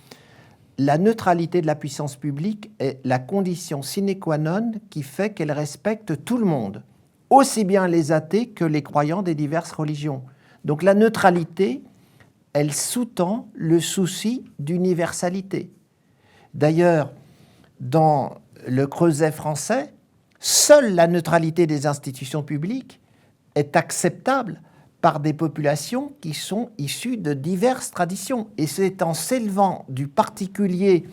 la neutralité de la puissance publique est la condition sine qua non qui fait qu'elle respecte tout le monde, aussi bien les athées que les croyants des diverses religions. Donc la neutralité, elle sous-tend le souci d'universalité. D'ailleurs, dans le creuset français, seule la neutralité des institutions publiques est acceptable par des populations qui sont issues de diverses traditions. Et c'est en s'élevant du particulier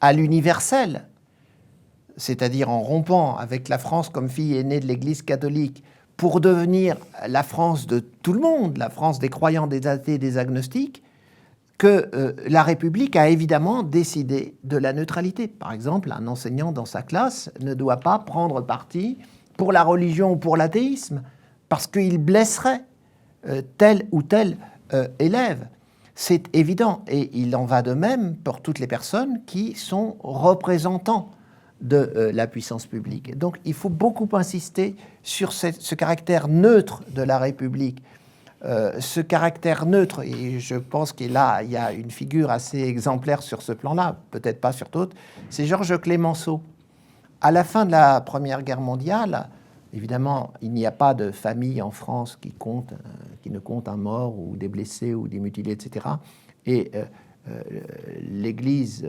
à l'universel, c'est-à-dire en rompant avec la France comme fille aînée de l'Église catholique, pour devenir la France de tout le monde, la France des croyants, des athées, des agnostiques, que la République a évidemment décidé de la neutralité. Par exemple, un enseignant dans sa classe ne doit pas prendre parti pour la religion ou pour l'athéisme, parce qu'il blesserait tel ou tel élève. C'est évident, et il en va de même pour toutes les personnes qui sont représentants de la puissance publique. Donc il faut beaucoup insister sur ce caractère neutre de la République. Ce caractère neutre, et je pense qu'il y a une figure assez exemplaire sur ce plan-là, peut-être pas sur d'autres, c'est Georges Clemenceau. À la fin de la Première Guerre mondiale, évidemment, il n'y a pas de famille en France qui ne compte un mort ou des blessés ou des mutilés, etc. Et l'Église,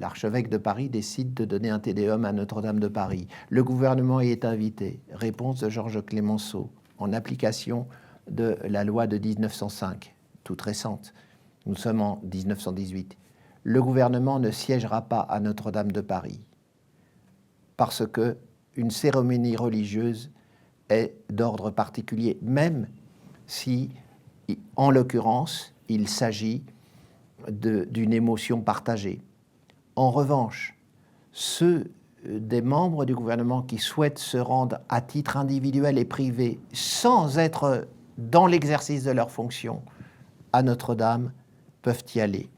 l'archevêque de Paris décide de donner un Tédéum à Notre-Dame de Paris. Le gouvernement y est invité. Réponse de Georges Clemenceau, en application de la loi de 1905, toute récente. Nous sommes en 1918. Le gouvernement ne siégera pas à Notre-Dame de Paris parce que une cérémonie religieuse est d'ordre particulier, même si, en l'occurrence, il s'agit d'une émotion partagée. En revanche, ceux des membres du gouvernement qui souhaitent se rendre à titre individuel et privé sans être dans l'exercice de leurs fonctions à Notre-Dame peuvent y aller.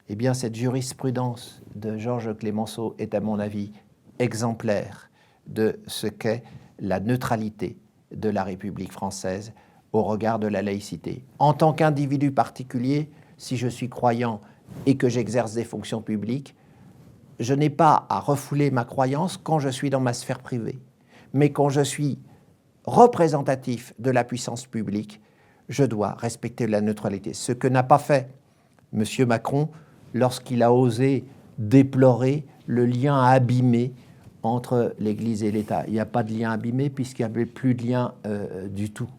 Eh bien, cette jurisprudence de Georges Clemenceau est, à mon avis, exemplaire de ce qu'est la neutralité de la République française au regard de la laïcité. En tant qu'individu particulier, si je suis croyant et que j'exerce des fonctions publiques, je n'ai pas à refouler ma croyance quand je suis dans ma sphère privée. Mais quand je suis représentatif de la puissance publique, je dois respecter la neutralité. Ce que n'a pas fait M. Macron lorsqu'il a osé déplorer le lien abîmé entre l'Église et l'État. Il n'y a pas de lien abîmé puisqu'il n'y avait plus de lien du tout,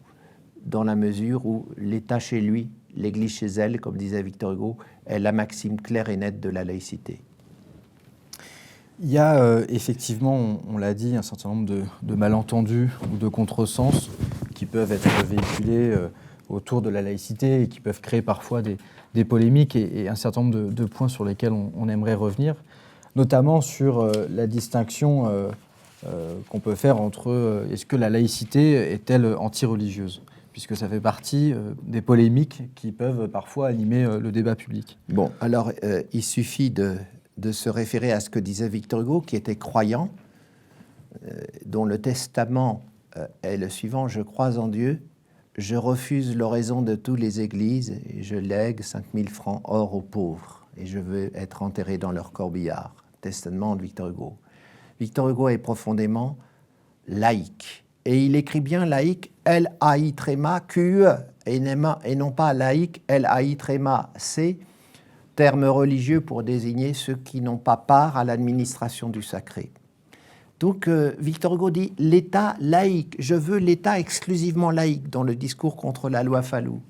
dans la mesure où l'État chez lui, l'Église chez elle, comme disait Victor Hugo, est la maxime claire et nette de la laïcité. Il y a effectivement, on l'a dit, un certain nombre de malentendus ou de contresens qui peuvent être véhiculés autour de la laïcité et qui peuvent créer parfois des polémiques et un certain nombre de points sur lesquels on aimerait revenir, notamment sur la distinction qu'on peut faire entre est-ce que la laïcité est-elle anti-religieuse, puisque ça fait partie des polémiques qui peuvent parfois animer le débat public. Bon, alors il suffit de se référer à ce que disait Victor Hugo, qui était croyant, dont le testament est le suivant: « Je crois en Dieu, je refuse l'oraison de toutes les églises et je lègue 5000 francs or aux pauvres et je veux être enterré dans leur corbillard. » Testament de Victor Hugo. Victor Hugo est profondément laïque. Et il écrit bien laïque, L-A-I-Q-E, et non pas laïque, L-A-I-C, terme religieux pour désigner ceux qui n'ont pas part à l'administration du sacré. Donc Victor Hugo dit l'État laïque, je veux l'État exclusivement laïque dans le discours contre la loi Fallou.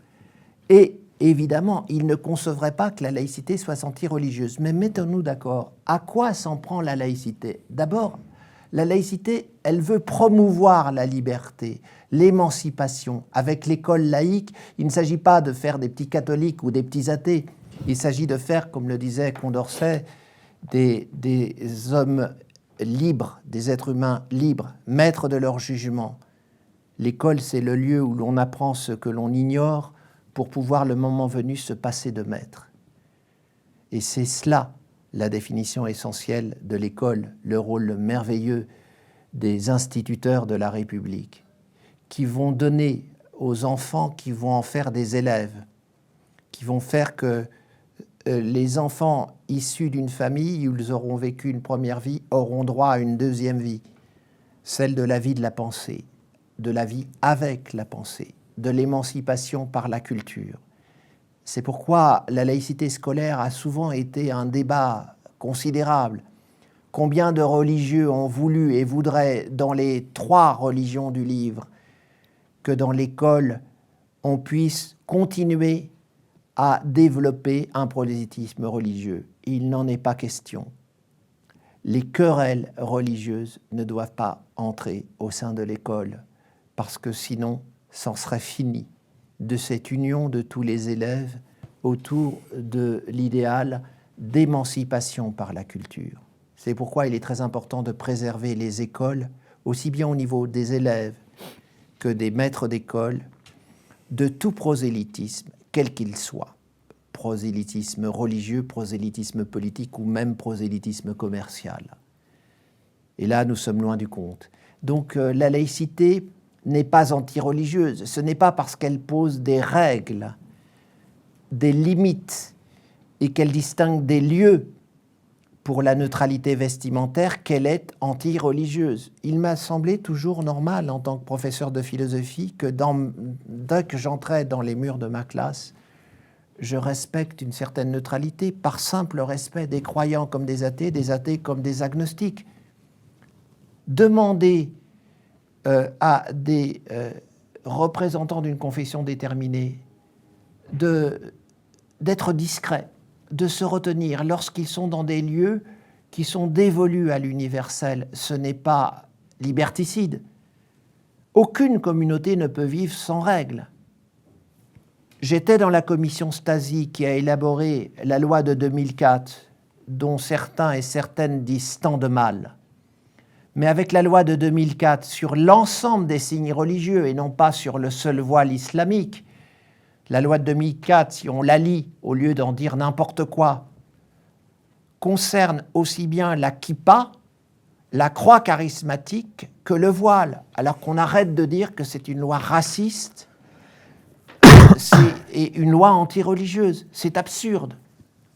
Et évidemment, il ne concevrait pas que la laïcité soit anti-religieuse. Mais mettons-nous d'accord, à quoi s'en prend la laïcité? D'abord, la laïcité, elle veut promouvoir la liberté, l'émancipation. Avec l'école laïque, il ne s'agit pas de faire des petits catholiques ou des petits athées. Il s'agit de faire, comme le disait Condorcet, des hommes libres, des êtres humains libres, maîtres de leur jugement. L'école, c'est le lieu où l'on apprend ce que l'on ignore pour pouvoir, le moment venu, se passer de maître. Et c'est cela, la définition essentielle de l'école, le rôle merveilleux des instituteurs de la République, qui vont donner aux enfants, qui vont en faire des élèves, qui vont faire que les enfants issus d'une famille où ils auront vécu une première vie auront droit à une deuxième vie, celle de la vie de la pensée, de la vie avec la pensée, de l'émancipation par la culture. C'est pourquoi la laïcité scolaire a souvent été un débat considérable. Combien de religieux ont voulu et voudraient, dans les 3 religions du livre, que dans l'école, on puisse continuer à développer un prosélytisme religieux. Il n'en est pas question. Les querelles religieuses ne doivent pas entrer au sein de l'école, parce que sinon, c'en serait fini de cette union de tous les élèves autour de l'idéal d'émancipation par la culture. C'est pourquoi il est très important de préserver les écoles, aussi bien au niveau des élèves que des maîtres d'école, de tout prosélytisme, quel qu'il soit. Prosélytisme religieux, prosélytisme politique ou même prosélytisme commercial. Et là, nous sommes loin du compte. Donc la laïcité n'est pas anti-religieuse. Ce n'est pas parce qu'elle pose des règles, des limites et qu'elle distingue des lieux pour la neutralité vestimentaire qu'elle est anti-religieuse. Il m'a semblé toujours normal en tant que professeur de philosophie que dès que j'entrais dans les murs de ma classe, je respecte une certaine neutralité par simple respect des croyants comme des athées comme des agnostiques. Demander à des représentants d'une confession déterminée d'être discrets, de se retenir lorsqu'ils sont dans des lieux qui sont dévolus à l'universel, ce n'est pas liberticide. Aucune communauté ne peut vivre sans règles. J'étais dans la commission Stasi qui a élaboré la loi de 2004, dont certains et certaines disent tant de mal. Mais avec la loi de 2004 sur l'ensemble des signes religieux et non pas sur le seul voile islamique, la loi de 2004, si on la lit, au lieu d'en dire n'importe quoi, concerne aussi bien la kippa, la croix charismatique, que le voile, alors qu'on arrête de dire que c'est une loi raciste et une loi anti-religieuse. C'est absurde.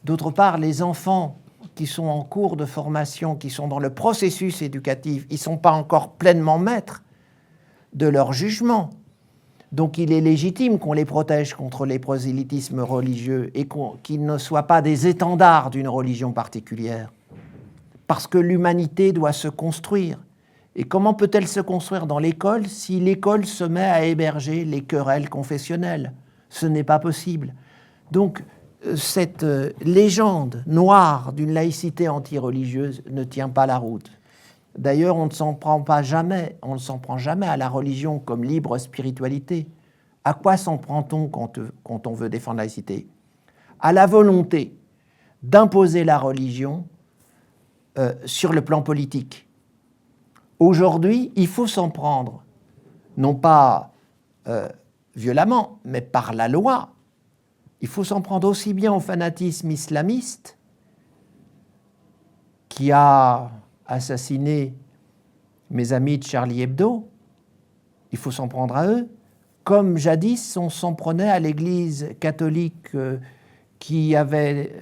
D'autre part, les enfants qui sont en cours de formation, qui sont dans le processus éducatif, ils ne sont pas encore pleinement maîtres de leur jugement. Donc il est légitime qu'on les protège contre les prosélytismes religieux et qu'ils ne soient pas des étendards d'une religion particulière. Parce que l'humanité doit se construire. Et comment peut-elle se construire dans l'école si l'école se met à héberger les querelles confessionnelles? Ce n'est pas possible. Donc, cette légende noire d'une laïcité anti-religieuse ne tient pas la route. D'ailleurs, on ne s'en prend jamais à la religion comme libre spiritualité. À quoi s'en prend-on quand on veut défendre la laïcité? À la volonté d'imposer la religion sur le plan politique. Aujourd'hui, il faut s'en prendre, non pas violemment, mais par la loi. Il faut s'en prendre aussi bien au fanatisme islamiste qui a assassiné mes amis de Charlie Hebdo, il faut s'en prendre à eux, comme jadis on s'en prenait à l'Église catholique qui avait,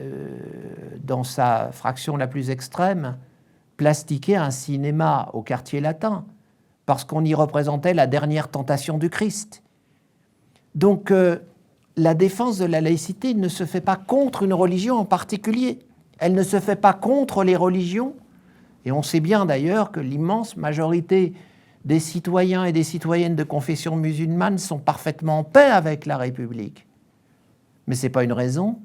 dans sa fraction la plus extrême, plastiqué un cinéma au quartier latin, parce qu'on y représentait la dernière tentation du Christ. Donc, la défense de la laïcité ne se fait pas contre une religion en particulier. Elle ne se fait pas contre les religions. Et on sait bien d'ailleurs que l'immense majorité des citoyens et des citoyennes de confession musulmane sont parfaitement en paix avec la République. Mais ce n'est pas une raison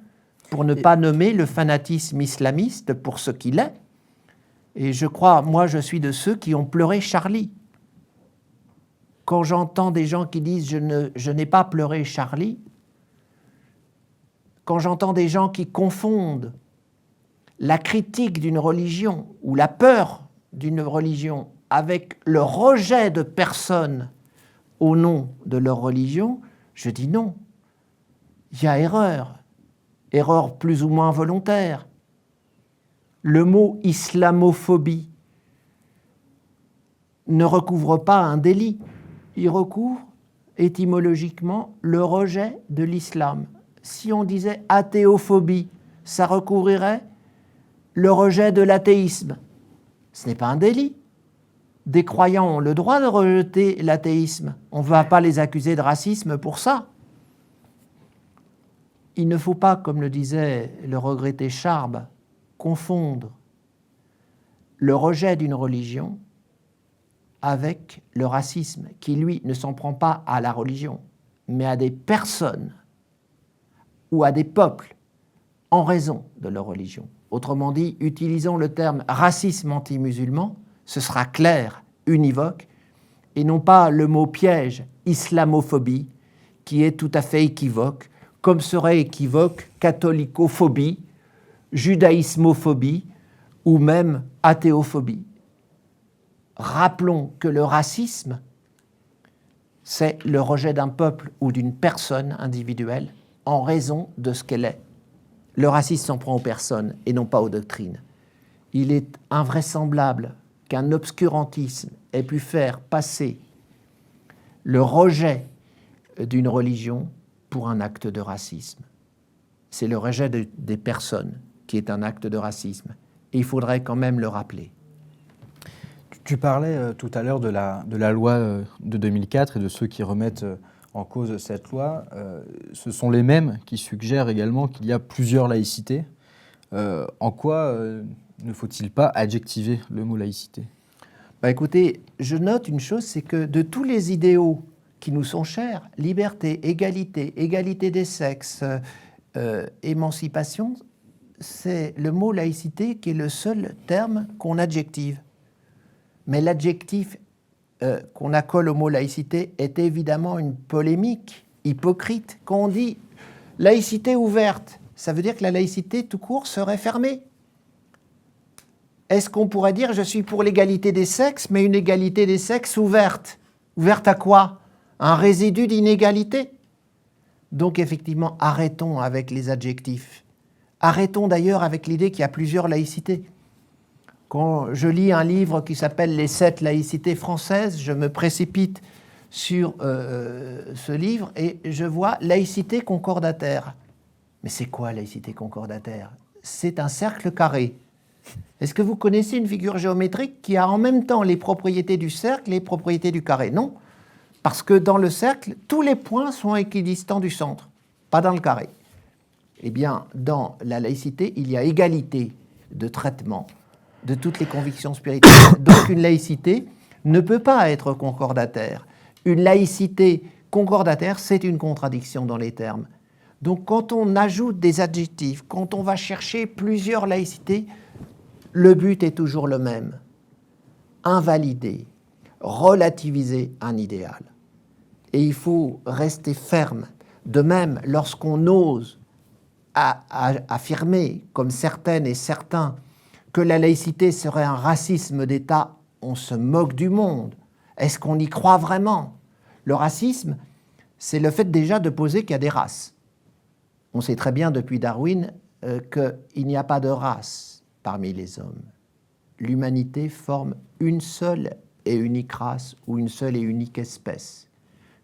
pour ne pas nommer le fanatisme islamiste pour ce qu'il est. Et je crois, moi je suis de ceux qui ont pleuré Charlie. Quand j'entends des gens qui disent je n'ai pas pleuré Charlie, quand j'entends des gens qui confondent la critique d'une religion ou la peur d'une religion avec le rejet de personnes au nom de leur religion, je dis non. Il y a erreur plus ou moins volontaire. Le mot islamophobie ne recouvre pas un délit. Il recouvre étymologiquement le rejet de l'islam. Si on disait athéophobie, ça recouvrirait le rejet de l'athéisme. Ce n'est pas un délit. Des croyants ont le droit de rejeter l'athéisme. On ne va pas les accuser de racisme pour ça. Il ne faut pas, comme le disait le regretté Charb, confondre le rejet d'une religion avec le racisme, qui, lui, ne s'en prend pas à la religion, mais à des personnes ou à des peuples en raison de leur religion. Autrement dit, utilisons le terme racisme anti-musulman, ce sera clair, univoque, et non pas le mot piège islamophobie, qui est tout à fait équivoque, comme serait équivoque catholicophobie, judaïsmophobie ou même athéophobie. Rappelons que le racisme, c'est le rejet d'un peuple ou d'une personne individuelle en raison de ce qu'elle est. Le racisme s'en prend aux personnes et non pas aux doctrines. Il est invraisemblable qu'un obscurantisme ait pu faire passer le rejet d'une religion pour un acte de racisme. C'est le rejet des personnes qui est un acte de racisme. Et il faudrait quand même le rappeler. Tu parlais tout à l'heure de la loi de 2004 et de ceux qui remettent en cause cette loi. Ce sont les mêmes qui suggèrent également qu'il y a plusieurs laïcités. En quoi ne faut-il pas adjectiver le mot laïcité ? Écoutez, je note une chose, c'est que de tous les idéaux qui nous sont chers, liberté, égalité des sexes, émancipation, c'est le mot laïcité qui est le seul terme qu'on adjective. Mais l'adjectif qu'on accole au mot laïcité est évidemment une polémique hypocrite. Quand on dit laïcité ouverte, ça veut dire que la laïcité tout court serait fermée. Est-ce qu'on pourrait dire je suis pour l'égalité des sexes, mais une égalité des sexes ouverte? Ouverte à quoi? Un résidu d'inégalité? Donc effectivement, arrêtons avec les adjectifs. Arrêtons d'ailleurs avec l'idée qu'il y a plusieurs laïcités. Quand je lis un livre qui s'appelle « Les 7 laïcités françaises », je me précipite sur ce livre et je vois « laïcité concordataire ». Mais c'est quoi laïcité concordataire? C'est un cercle carré. Est-ce que vous connaissez une figure géométrique qui a en même temps les propriétés du cercle et les propriétés du carré? Non. Parce que dans le cercle, tous les points sont équidistants du centre, pas dans le carré. Eh bien, dans la laïcité, il y a égalité de traitement de toutes les convictions spirituelles. Donc une laïcité ne peut pas être concordataire. Une laïcité concordataire, c'est une contradiction dans les termes. Donc quand on ajoute des adjectifs, quand on va chercher plusieurs laïcités, le but est toujours le même. Invalider, relativiser un idéal. Et il faut rester ferme. De même, lorsqu'on ose affirmer, comme certaines et certains, que la laïcité serait un racisme d'État, on se moque du monde. Est-ce qu'on y croit vraiment? Le racisme, c'est le fait déjà de poser qu'il y a des races. On sait très bien depuis Darwin qu'il n'y a pas de race parmi les hommes. L'humanité forme une seule et unique race ou une seule et unique espèce,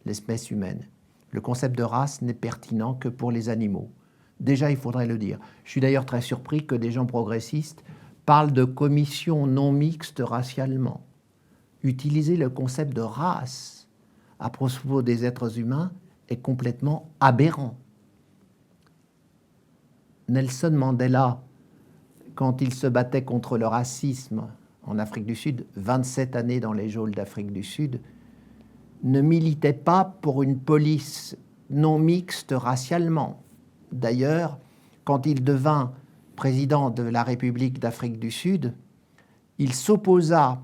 l'espèce humaine. Le concept de race n'est pertinent que pour les animaux. Déjà, il faudrait le dire. Je suis d'ailleurs très surpris que des gens progressistes parlent de commission non mixte racialement. Utiliser le concept de race à propos des êtres humains est complètement aberrant. Nelson Mandela, quand il se battait contre le racisme en Afrique du Sud, 27 années dans les geôles d'Afrique du Sud, ne militait pas pour une police non mixte racialement. D'ailleurs, quand il devint président de la République d'Afrique du Sud, il s'opposa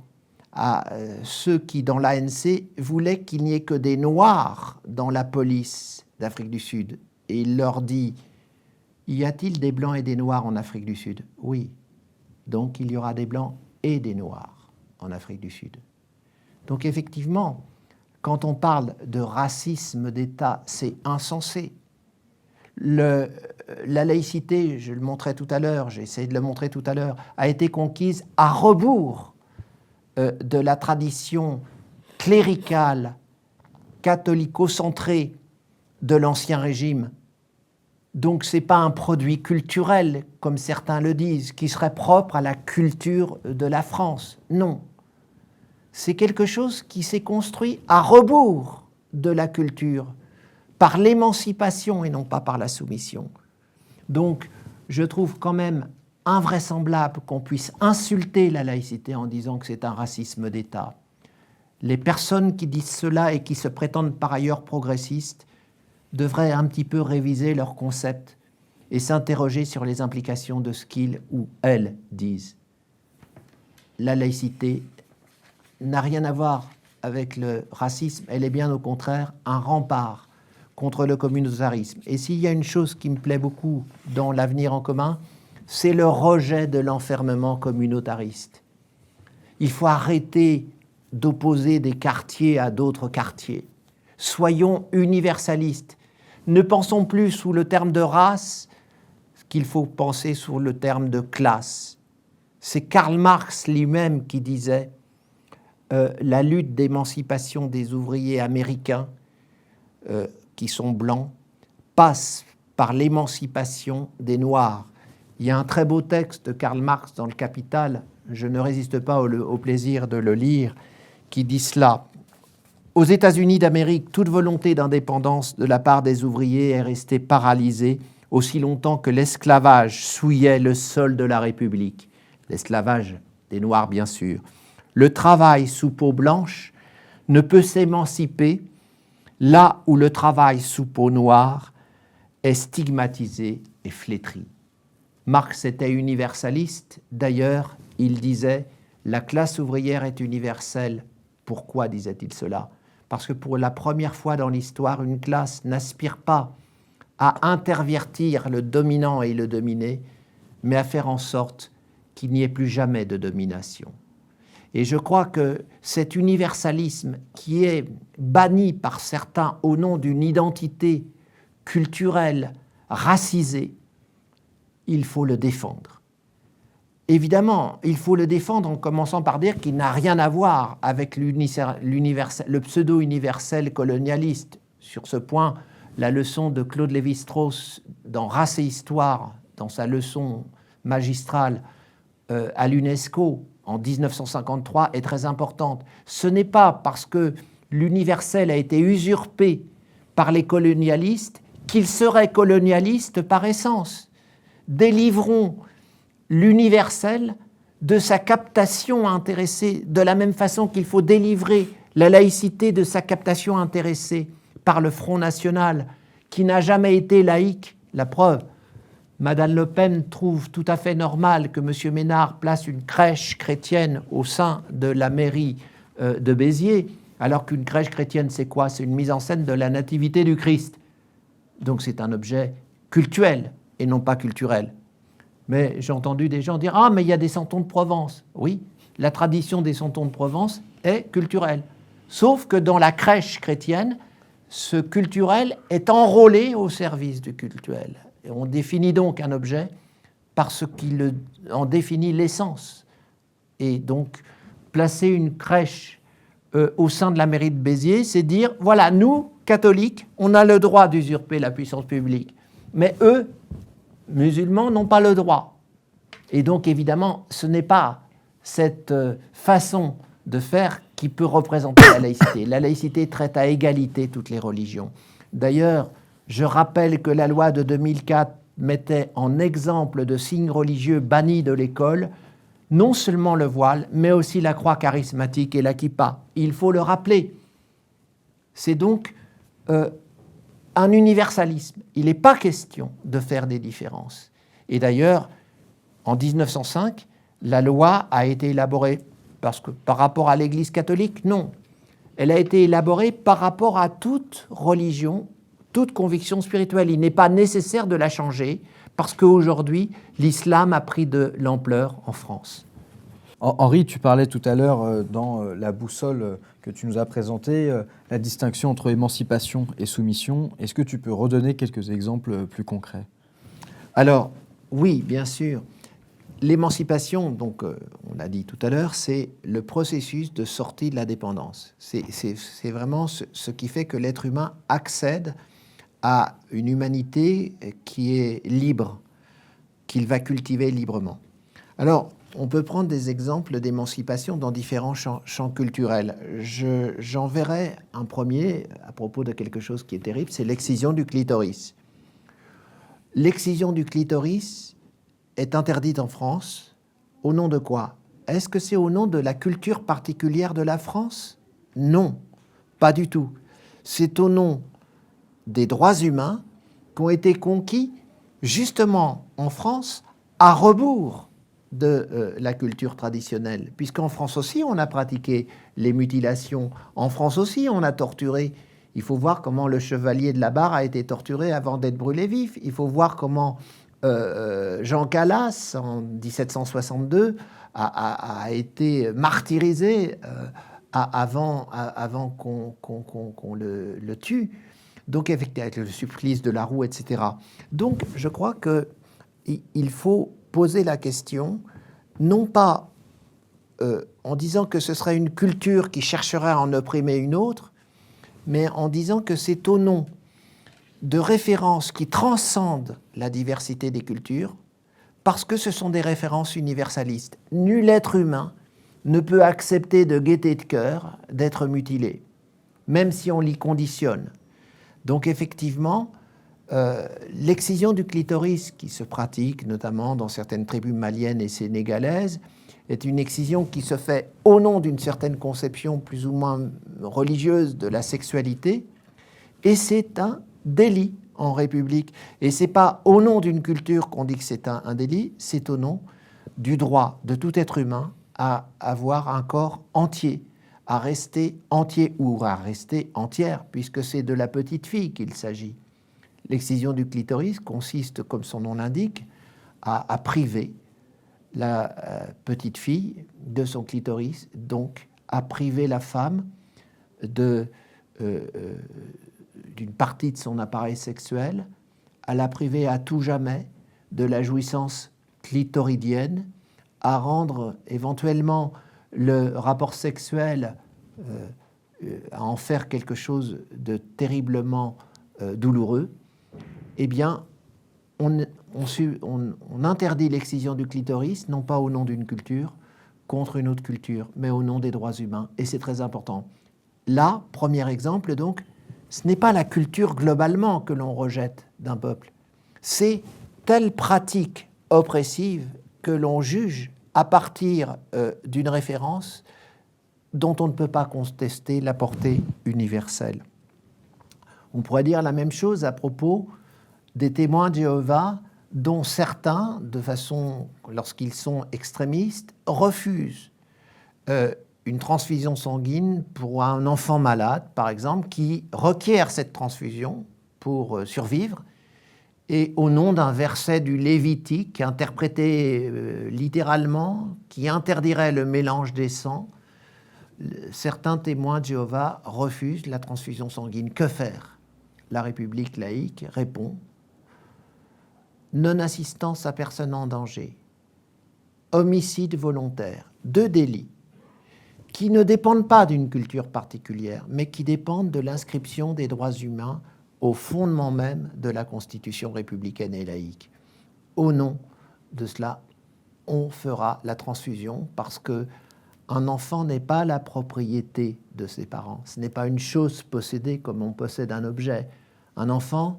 à ceux qui, dans l'ANC, voulaient qu'il n'y ait que des Noirs dans la police d'Afrique du Sud. Et il leur dit, y a-t-il des Blancs et des Noirs en Afrique du Sud? Oui. Donc il y aura des Blancs et des Noirs en Afrique du Sud. Donc effectivement, quand on parle de racisme d'État, c'est insensé. La laïcité, je le montrais tout à l'heure, j'ai essayé de le montrer tout à l'heure, a été conquise à rebours de la tradition cléricale, catholico-centrée de l'Ancien Régime. Donc ce n'est pas un produit culturel, comme certains le disent, qui serait propre à la culture de la France. Non. C'est quelque chose qui s'est construit à rebours de la culture, par l'émancipation et non pas par la soumission. Donc, je trouve quand même invraisemblable qu'on puisse insulter la laïcité en disant que c'est un racisme d'État. Les personnes qui disent cela et qui se prétendent par ailleurs progressistes devraient un petit peu réviser leur concept et s'interroger sur les implications de ce qu'ils ou elles disent. La laïcité n'a rien à voir avec le racisme, elle est bien au contraire un rempart contre le communautarisme. Et s'il y a une chose qui me plaît beaucoup dans l'avenir en commun, c'est le rejet de l'enfermement communautariste. Il faut arrêter d'opposer des quartiers à d'autres quartiers. Soyons universalistes. Ne pensons plus sous le terme de race qu'il faut penser sous le terme de classe. C'est Karl Marx lui-même qui disait la lutte d'émancipation des ouvriers américains qui sont blancs passe par l'émancipation des Noirs. Il y a un très beau texte de Karl Marx dans le Capital, je ne résiste pas au plaisir de le lire, qui dit cela. Aux États-Unis d'Amérique, toute volonté d'indépendance de la part des ouvriers est restée paralysée aussi longtemps que l'esclavage souillait le sol de la République. L'esclavage des Noirs, bien sûr. Le travail sous peau blanche ne peut s'émanciper là où le travail sous peau noire est stigmatisé et flétri. Marx était universaliste. D'ailleurs, il disait « La classe ouvrière est universelle ». Pourquoi disait-il cela? Parce que pour la première fois dans l'histoire, une classe n'aspire pas à intervertir le dominant et le dominé, mais à faire en sorte qu'il n'y ait plus jamais de domination. Et je crois que cet universalisme qui est banni par certains au nom d'une identité culturelle racisée, il faut le défendre. Évidemment, il faut le défendre en commençant par dire qu'il n'a rien à voir avec le pseudo-universel colonialiste. Sur ce point, la leçon de Claude Lévi-Strauss dans Race et Histoire, dans sa leçon magistrale à l'UNESCO en 1953, est très importante. Ce n'est pas parce que l'universel a été usurpé par les colonialistes, qu'ils seraient colonialistes par essence. Délivrons l'universel de sa captation intéressée, de la même façon qu'il faut délivrer la laïcité de sa captation intéressée par le Front National, qui n'a jamais été laïque. La preuve, Madame Le Pen trouve tout à fait normal que M. Ménard place une crèche chrétienne au sein de la mairie de Béziers, alors qu'une crèche chrétienne, c'est quoi? C'est une mise en scène de la nativité du Christ. Donc c'est un objet cultuel et non pas culturel. Mais j'ai entendu des gens dire « Ah, mais il y a des santons de Provence ». Oui, la tradition des santons de Provence est culturelle. Sauf que dans la crèche chrétienne, ce culturel est enrôlé au service du cultuel. Et on définit donc un objet parce qu'il en définit l'essence. Et donc, placer une crèche au sein de la mairie de Béziers, c'est dire, voilà, nous, catholiques, on a le droit d'usurper la puissance publique. Mais eux, musulmans, n'ont pas le droit. Et donc, évidemment, ce n'est pas cette façon de faire qui peut représenter la laïcité. La laïcité traite à égalité toutes les religions. D'ailleurs, je rappelle que la loi de 2004 mettait en exemple de signes religieux bannis de l'école non seulement le voile, mais aussi la croix charismatique et la kippa. Il faut le rappeler. C'est donc un universalisme. Il n'est pas question de faire des différences. Et d'ailleurs, en 1905, la loi a été élaborée parce que par rapport à l'Église catholique, non. Elle a été élaborée par rapport à toute religion, toute conviction spirituelle. Il n'est pas nécessaire de la changer parce qu'aujourd'hui, l'islam a pris de l'ampleur en France. Henri, tu parlais tout à l'heure dans la boussole que tu nous as présentée, la distinction entre émancipation et soumission. Est-ce que tu peux redonner quelques exemples plus concrets? Alors, oui, bien sûr. L'émancipation, donc, on l'a dit tout à l'heure, c'est le processus de sortie de la dépendance. C'est vraiment ce qui fait que l'être humain accède à une humanité qui est libre, qu'il va cultiver librement. Alors, on peut prendre des exemples d'émancipation dans différents champs culturels. J'en verrai un premier à propos de quelque chose qui est terrible, c'est l'excision du clitoris. L'excision du clitoris est interdite en France. Au nom de quoi? Est-ce que c'est au nom de la culture particulière de la France? Non, pas du tout. C'est au nom des droits humains qui ont été conquis justement en France à rebours de la culture traditionnelle, puisqu'en France aussi on a pratiqué les mutilations, en France aussi on a torturé. Il faut voir comment le chevalier de la Barre a été torturé avant d'être brûlé vif. Il faut voir comment Jean Calas, en 1762, a été martyrisé avant qu'on le tue. Donc, effectivement, avec le supplice de la roue, etc. Donc, je crois qu'il faut poser la question, non pas en disant que ce serait une culture qui chercherait à en opprimer une autre, mais en disant que c'est au nom de références qui transcendent la diversité des cultures, parce que ce sont des références universalistes. Nul être humain ne peut accepter de gaieté de cœur d'être mutilé, même si on l'y conditionne. Donc effectivement, l'excision du clitoris qui se pratique, notamment dans certaines tribus maliennes et sénégalaises, est une excision qui se fait au nom d'une certaine conception plus ou moins religieuse de la sexualité, et c'est un délit en République. Et c'est pas au nom d'une culture qu'on dit que c'est un délit, c'est au nom du droit de tout être humain à avoir un corps entier, à rester entier ou à rester entière, puisque c'est de la petite fille qu'il s'agit. L'excision du clitoris consiste, comme son nom l'indique, à priver la petite fille de son clitoris, donc à priver la femme d'une partie de son appareil sexuel, à la priver à tout jamais de la jouissance clitoridienne, à rendre éventuellement le rapport sexuel, à en faire quelque chose de terriblement douloureux. Eh bien, on interdit l'excision du clitoris, non pas au nom d'une culture, contre une autre culture, mais au nom des droits humains. Et c'est très important. là, premier exemple, donc, ce n'est pas la culture globalement que l'on rejette d'un peuple, c'est telle pratique oppressive que l'on juge à partir d'une référence dont on ne peut pas contester la portée universelle. On pourrait dire la même chose à propos des témoins de Jéhovah, dont certains, de façon, lorsqu'ils sont extrémistes, refusent une transfusion sanguine pour un enfant malade, par exemple, qui requiert cette transfusion pour survivre, et au nom d'un verset du Lévitique, interprété littéralement, qui interdirait le mélange des sangs, certains témoins de Jéhovah refusent la transfusion sanguine. Que faire? La République laïque répond: non-assistance à personne en danger, homicide volontaire, 2 délits qui ne dépendent pas d'une culture particulière, mais qui dépendent de l'inscription des droits humains au fondement même de la Constitution républicaine et laïque. Au nom de cela, on fera la transfusion parce que un enfant n'est pas la propriété de ses parents. Ce n'est pas une chose possédée comme on possède un objet. Un enfant,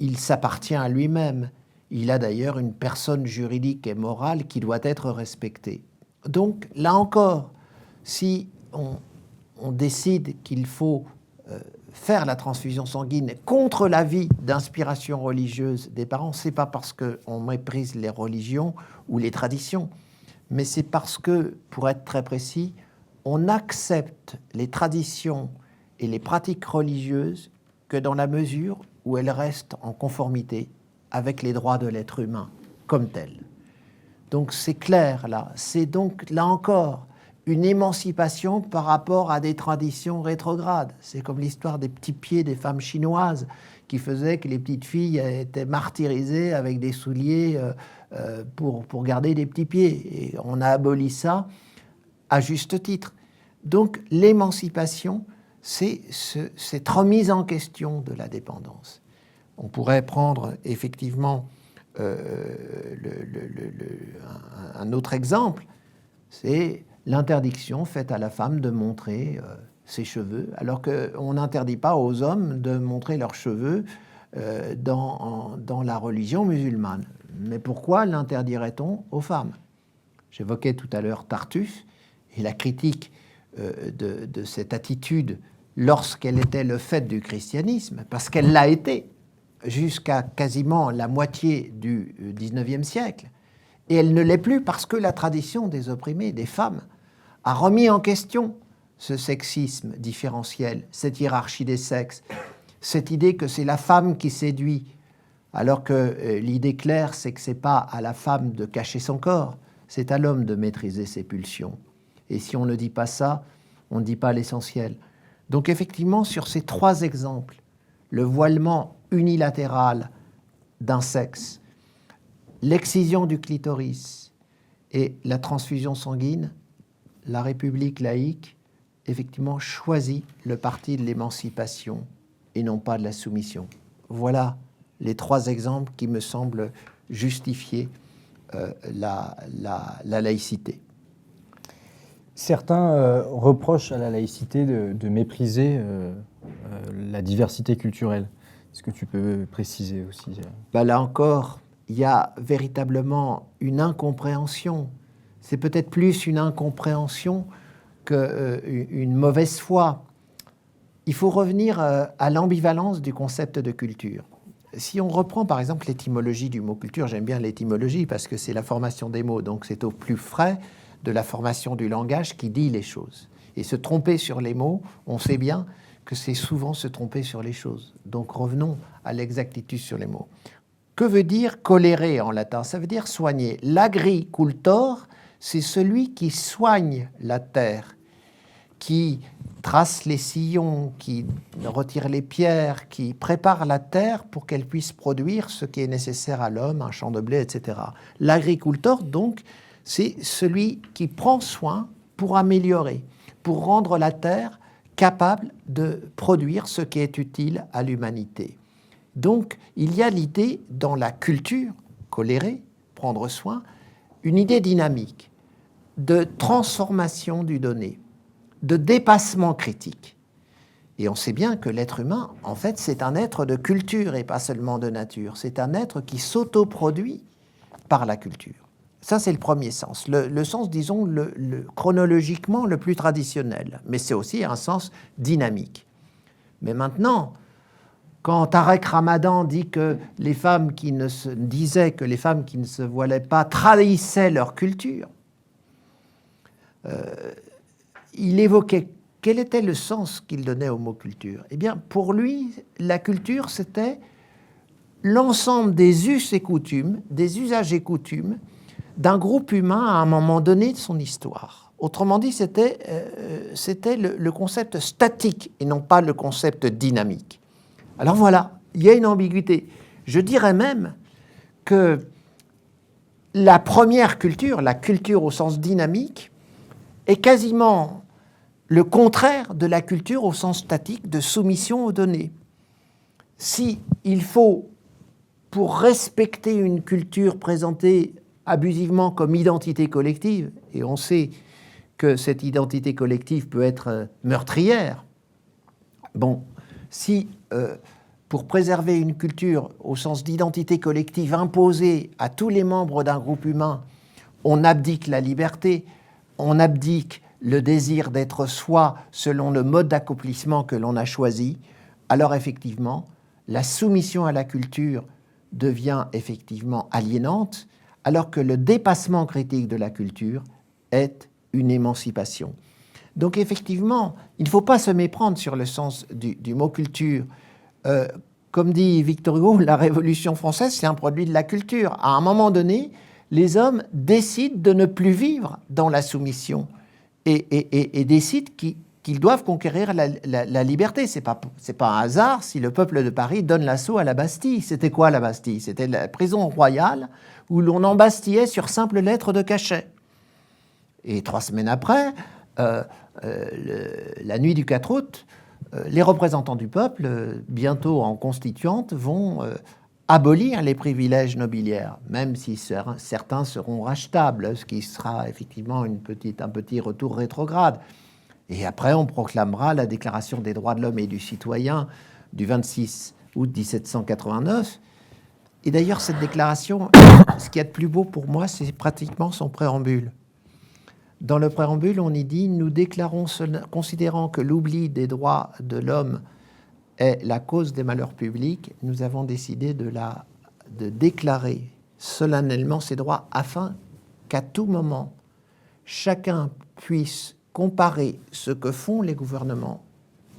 il s'appartient à lui-même. Il a d'ailleurs une personne juridique et morale qui doit être respectée. Donc, là encore, si on décide qu'il faut faire la transfusion sanguine contre l'avis d'inspiration religieuse des parents, c'est pas parce qu'on méprise les religions ou les traditions, mais c'est parce que, pour être très précis, on accepte les traditions et les pratiques religieuses que dans la mesure où elles restent en conformité avec les droits de l'être humain comme tels. Donc c'est clair là, c'est donc là encore une émancipation par rapport à des traditions rétrogrades. C'est comme l'histoire des petits pieds des femmes chinoises qui faisaient que les petites filles étaient martyrisées avec des souliers pour garder des petits pieds. Et on a aboli ça à juste titre. Donc l'émancipation, c'est cette remise en question de la dépendance. On pourrait prendre effectivement un autre exemple, c'est l'interdiction faite à la femme de montrer ses cheveux, alors qu'on n'interdit pas aux hommes de montrer leurs cheveux dans la religion musulmane. Mais pourquoi l'interdirait-on aux femmes? J'évoquais tout à l'heure Tartuffe et la critique de cette attitude lorsqu'elle était le fait du christianisme, parce qu'elle l'a été jusqu'à quasiment la moitié du XIXe siècle, et elle ne l'est plus parce que la tradition des opprimés, des femmes, a remis en question ce sexisme différentiel, cette hiérarchie des sexes, cette idée que c'est la femme qui séduit, alors que l'idée claire, c'est que c'est pas à la femme de cacher son corps, c'est à l'homme de maîtriser ses pulsions. Et si on ne dit pas ça, on ne dit pas l'essentiel. Donc effectivement, sur ces 3 exemples, le voilement unilatéral d'un sexe, l'excision du clitoris et la transfusion sanguine, la République laïque, effectivement, choisit le parti de l'émancipation et non pas de la soumission. Voilà les 3 exemples qui me semblent justifier la laïcité. Certains reprochent à la laïcité de mépriser la diversité culturelle. Est-ce que tu peux préciser aussi? Là encore, il y a véritablement une incompréhension. C'est peut-être plus une incompréhension qu'une mauvaise foi. Il faut revenir à l'ambivalence du concept de culture. Si on reprend par exemple l'étymologie du mot culture, j'aime bien l'étymologie parce que c'est la formation des mots, donc c'est au plus frais de la formation du langage qui dit les choses. Et se tromper sur les mots, on sait bien que c'est souvent se tromper sur les choses. Donc revenons à l'exactitude sur les mots. Que veut dire colere en latin? Ça veut dire soigner. L'agricultor, c'est celui qui soigne la terre, qui trace les sillons, qui retire les pierres, qui prépare la terre pour qu'elle puisse produire ce qui est nécessaire à l'homme, un champ de blé, etc. L'agriculteur, donc, c'est celui qui prend soin pour améliorer, pour rendre la terre capable de produire ce qui est utile à l'humanité. Donc, il y a l'idée dans la culture, colérer, prendre soin, une idée dynamique de transformation du donné, de dépassement critique. Et on sait bien que l'être humain, en fait, c'est un être de culture et pas seulement de nature. C'est un être qui s'autoproduit par la culture. Ça, c'est le premier sens. Le sens, disons, chronologiquement le plus traditionnel. Mais c'est aussi un sens dynamique. Mais maintenant, quand Tarek Ramadan dit que les femmes disaient que les femmes qui ne se voilaient pas trahissaient leur culture, il évoquait quel était le sens qu'il donnait au mot culture. Eh bien, pour lui, la culture, c'était l'ensemble des us et coutumes, des usages et coutumes d'un groupe humain à un moment donné de son histoire. Autrement dit, c'était le concept statique et non pas le concept dynamique. Alors voilà, il y a une ambiguïté. Je dirais même que la première culture, la culture au sens dynamique, est quasiment le contraire de la culture au sens statique de soumission aux données. Si il faut, pour respecter une culture présentée abusivement comme identité collective, et on sait que cette identité collective peut être meurtrière, bon, si pour préserver une culture au sens d'identité collective imposée à tous les membres d'un groupe humain, on abdique la liberté, on abdique le désir d'être soi selon le mode d'accomplissement que l'on a choisi, alors effectivement, la soumission à la culture devient effectivement aliénante, alors que le dépassement critique de la culture est une émancipation. Donc effectivement, il ne faut pas se méprendre sur le sens du mot culture. Comme dit Victor Hugo, la Révolution française, c'est un produit de la culture. À un moment donné, les hommes décident de ne plus vivre dans la soumission et décident qu'ils doivent conquérir la liberté. C'est pas un hasard si le peuple de Paris donne l'assaut à la Bastille. C'était quoi la Bastille? C'était la prison royale où l'on embastillait sur simple lettre de cachet. Et 3 semaines après, la nuit du 4 août, les représentants du peuple, bientôt en constituante, vont abolir les privilèges nobiliaires, même si certains seront rachetables, ce qui sera effectivement un petit retour rétrograde. Et après, on proclamera la Déclaration des droits de l'homme et du citoyen du 26 août 1789. Et d'ailleurs, cette déclaration, ce qu'il y a de plus beau pour moi, c'est pratiquement son préambule. Dans le préambule, on y dit « Nous déclarons, considérant que l'oubli des droits de l'homme est la cause des malheurs publics, nous avons décidé de déclarer solennellement ces droits afin qu'à tout moment, chacun puisse comparer ce que font les gouvernements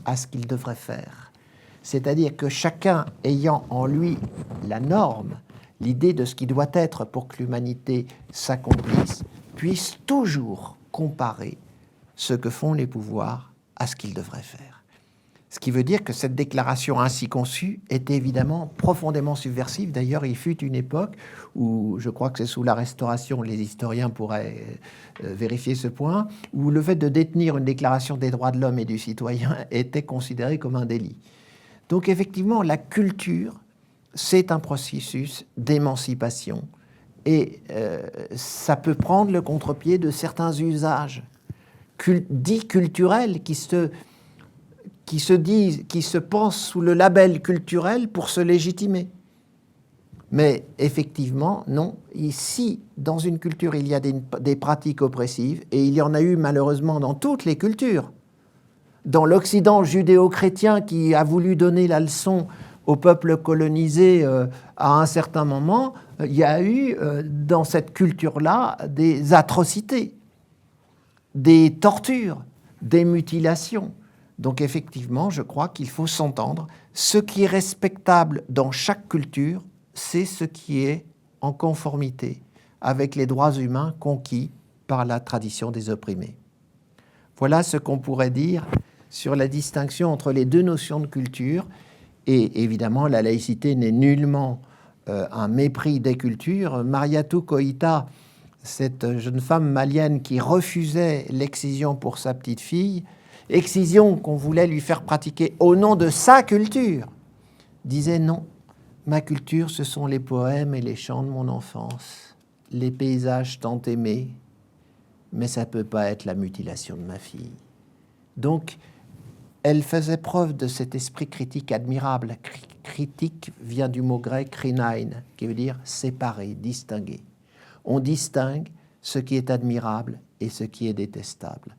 à ce qu'ils devraient faire. C'est-à-dire que chacun ayant en lui la norme, l'idée de ce qui doit être pour que l'humanité s'accomplisse, puisse toujours comparer ce que font les pouvoirs à ce qu'ils devraient faire. Ce qui veut dire que cette déclaration ainsi conçue est évidemment profondément subversive. D'ailleurs, il fut une époque où, je crois que c'est sous la Restauration, les historiens pourraient vérifier ce point, où le fait de détenir une déclaration des droits de l'homme et du citoyen était considéré comme un délit. Donc effectivement, la culture, c'est un processus d'émancipation. Et ça peut prendre le contre-pied de certains usages dits culturels qui se pensent sous le label culturel pour se légitimer. Mais effectivement, non. Ici, dans une culture, il y a des pratiques oppressives, et il y en a eu malheureusement dans toutes les cultures. Dans l'Occident judéo-chrétien qui a voulu donner la leçon au peuple colonisé à un certain moment, il y a eu dans cette culture-là des atrocités, des tortures, des mutilations. Donc effectivement, je crois qu'il faut s'entendre. Ce qui est respectable dans chaque culture, c'est ce qui est en conformité avec les droits humains conquis par la tradition des opprimés. Voilà ce qu'on pourrait dire sur la distinction entre les deux notions de culture. Et évidemment, la laïcité n'est nullement un mépris des cultures. Mariatou Koïta, cette jeune femme malienne qui refusait l'excision pour sa petite fille, excision qu'on voulait lui faire pratiquer au nom de sa culture, disait non, ma culture, ce sont les poèmes et les chants de mon enfance, les paysages tant aimés, mais ça ne peut pas être la mutilation de ma fille. Donc, elle faisait preuve de cet esprit critique admirable. Critique vient du mot grec krinein, qui veut dire séparer, distinguer. On distingue ce qui est admirable et ce qui est détestable.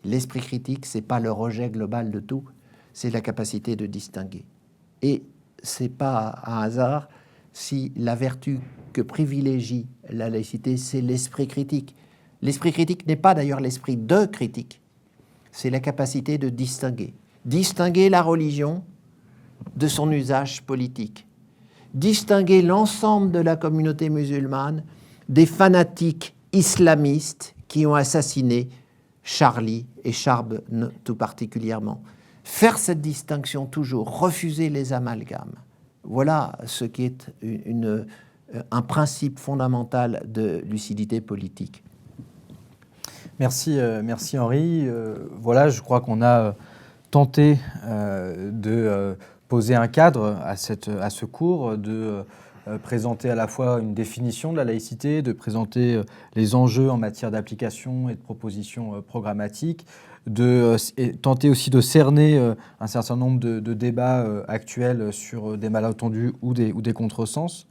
L'esprit critique, c'est pas le rejet global de tout, c'est la capacité de distinguer. Et c'est pas un hasard si la vertu que privilégie la laïcité, c'est l'esprit critique. L'esprit critique n'est pas d'ailleurs l'esprit de critique, c'est la capacité de distinguer. Distinguer la religion de son usage politique. Distinguer l'ensemble de la communauté musulmane des fanatiques islamistes qui ont assassiné Charlie et Charb tout particulièrement. Faire cette distinction toujours, refuser les amalgames. Voilà ce qui est un principe fondamental de lucidité politique. Merci Henri. Voilà, je crois qu'on a tenté de poser un cadre à ce cours, de présenter à la fois une définition de la laïcité, de présenter les enjeux en matière d'application et de propositions programmatiques, de tenter aussi de cerner un certain nombre de débats actuels sur des malentendus ou des contresens.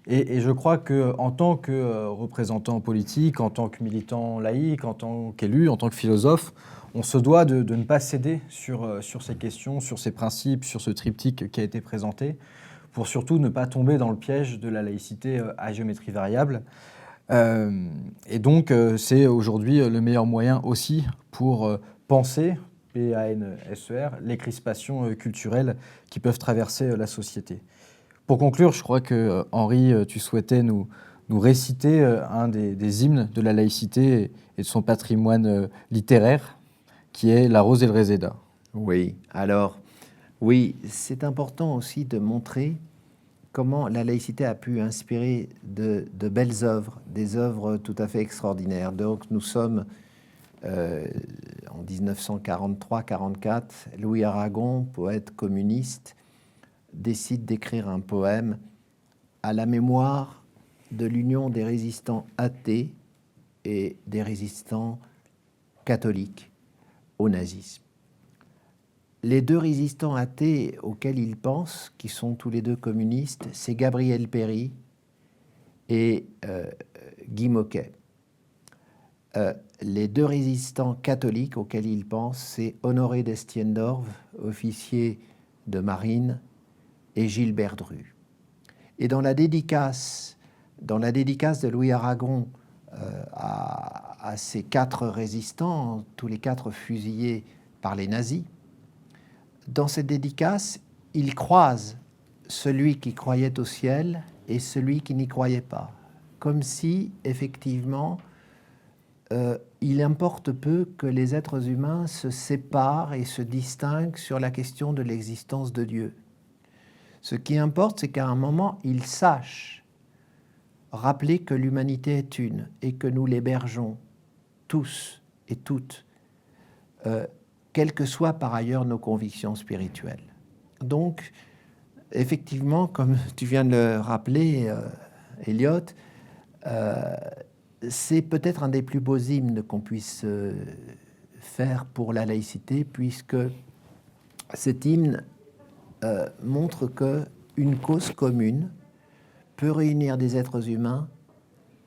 Et je crois qu'en tant que représentant politique, en tant que militant laïque, en tant qu'élu, en tant que philosophe, on se doit de ne pas céder sur ces questions, sur ces principes, sur ce triptyque qui a été présenté, pour surtout ne pas tomber dans le piège de la laïcité à géométrie variable. Et donc, c'est aujourd'hui le meilleur moyen aussi pour penser, P-A-N-S-E-R, les crispations culturelles qui peuvent traverser la société. Pour conclure, je crois que, Henri, tu souhaitais nous réciter un des hymnes de la laïcité et de son patrimoine littéraire, qui est La Rose et le Réséda. Oui, alors, oui, c'est important aussi de montrer comment la laïcité a pu inspirer de belles œuvres, des œuvres tout à fait extraordinaires. Donc, nous sommes en 1943-44, Louis Aragon, poète communiste, décide d'écrire un poème à la mémoire de l'union des résistants athées et des résistants catholiques au nazisme. Les deux résistants athées auxquels il pense, qui sont tous les deux communistes, c'est Gabriel Péry et Guy Moquet. Les deux résistants catholiques auxquels il pense, c'est Honoré d'Estiendorf, officier de marine, et Gilbert Dru. Et dans la dédicace de Louis Aragon à ces quatre résistants, tous les quatre fusillés par les nazis, dans cette dédicace, il croise celui qui croyait au ciel et celui qui n'y croyait pas, comme si, effectivement, il importe peu que les êtres humains se séparent et se distinguent sur la question de l'existence de Dieu. Ce qui importe, c'est qu'à un moment, ils sachent rappeler que l'humanité est une et que nous l'hébergeons tous et toutes, quelles que soient par ailleurs nos convictions spirituelles. Donc, effectivement, comme tu viens de le rappeler, Elliot, c'est peut-être un des plus beaux hymnes qu'on puisse faire pour la laïcité, puisque cet hymne montre qu'une cause commune peut réunir des êtres humains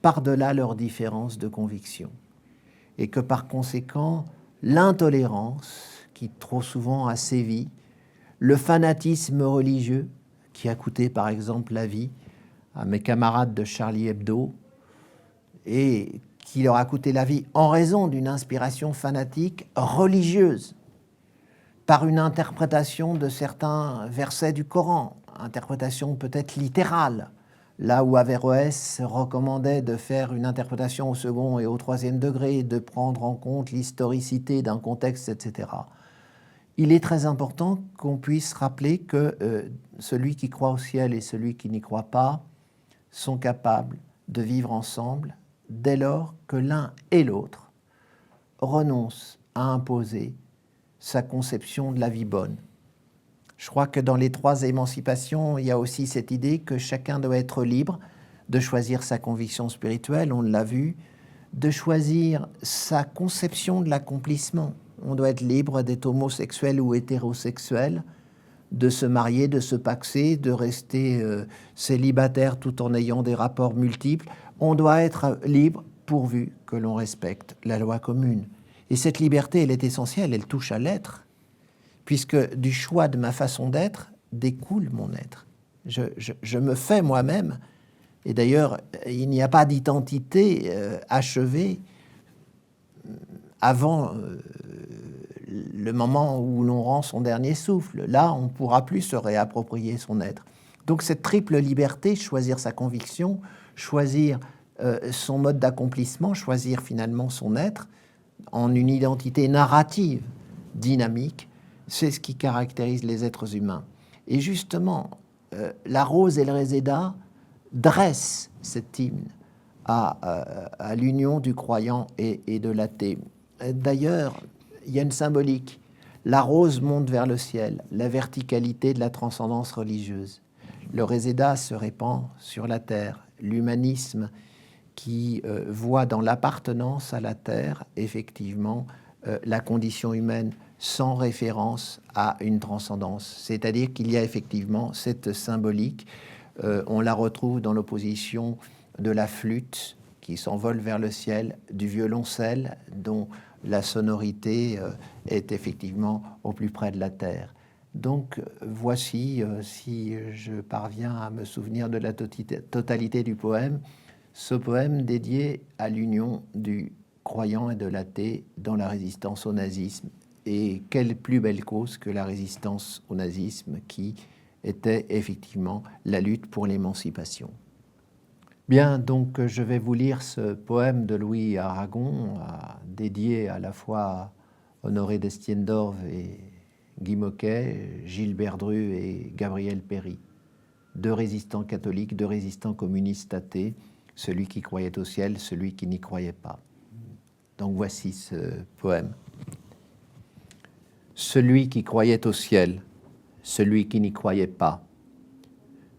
par-delà leurs différences de conviction, et que par conséquent, l'intolérance qui trop souvent a sévi, le fanatisme religieux qui a coûté par exemple la vie à mes camarades de Charlie Hebdo et qui leur a coûté la vie en raison d'une inspiration fanatique religieuse par une interprétation de certains versets du Coran, interprétation peut-être littérale, là où Averroès recommandait de faire une interprétation au second et au troisième degré, de prendre en compte l'historicité d'un contexte, etc. Il est très important qu'on puisse rappeler que celui qui croit au ciel et celui qui n'y croit pas sont capables de vivre ensemble dès lors que l'un et l'autre renoncent à imposer sa conception de la vie bonne. Je crois que dans les trois émancipations, il y a aussi cette idée que chacun doit être libre de choisir sa conviction spirituelle, on l'a vu, de choisir sa conception de l'accomplissement. On doit être libre d'être homosexuel ou hétérosexuel, de se marier, de se paxer, de rester célibataire tout en ayant des rapports multiples. On doit être libre pourvu que l'on respecte la loi commune. Et cette liberté, elle est essentielle, elle touche à l'être, puisque du choix de ma façon d'être découle mon être. Je me fais moi-même, et d'ailleurs, il n'y a pas d'identité achevée avant le moment où l'on rend son dernier souffle. Là, on ne pourra plus se réapproprier son être. Donc cette triple liberté, choisir sa conviction, choisir son mode d'accomplissement, choisir finalement son être en une identité narrative, dynamique, c'est ce qui caractérise les êtres humains. Et justement, la rose et le réséda dressent cet hymne à l'union du croyant et de l'athée. D'ailleurs, il y a une symbolique. La rose monte vers le ciel, la verticalité de la transcendance religieuse. Le réséda se répand sur la terre, l'humanisme qui voit dans l'appartenance à la terre, effectivement, la condition humaine sans référence à une transcendance. C'est-à-dire qu'il y a effectivement cette symbolique. On la retrouve dans l'opposition de la flûte qui s'envole vers le ciel, du violoncelle dont la sonorité est effectivement au plus près de la terre. Donc voici, si je parviens à me souvenir de la totalité du poème, ce poème dédié à l'union du croyant et de l'athée dans la résistance au nazisme. Et quelle plus belle cause que la résistance au nazisme qui était effectivement la lutte pour l'émancipation. Bien, donc je vais vous lire ce poème de Louis Aragon, dédié à la fois à Honoré d'Estienne-d'Orve et Guy Moquet, Gilles Berdru et Gabriel Péry. Deux résistants catholiques, deux résistants communistes athées, celui qui croyait au ciel, celui qui n'y croyait pas. Donc voici ce poème. Celui qui croyait au ciel, celui qui n'y croyait pas.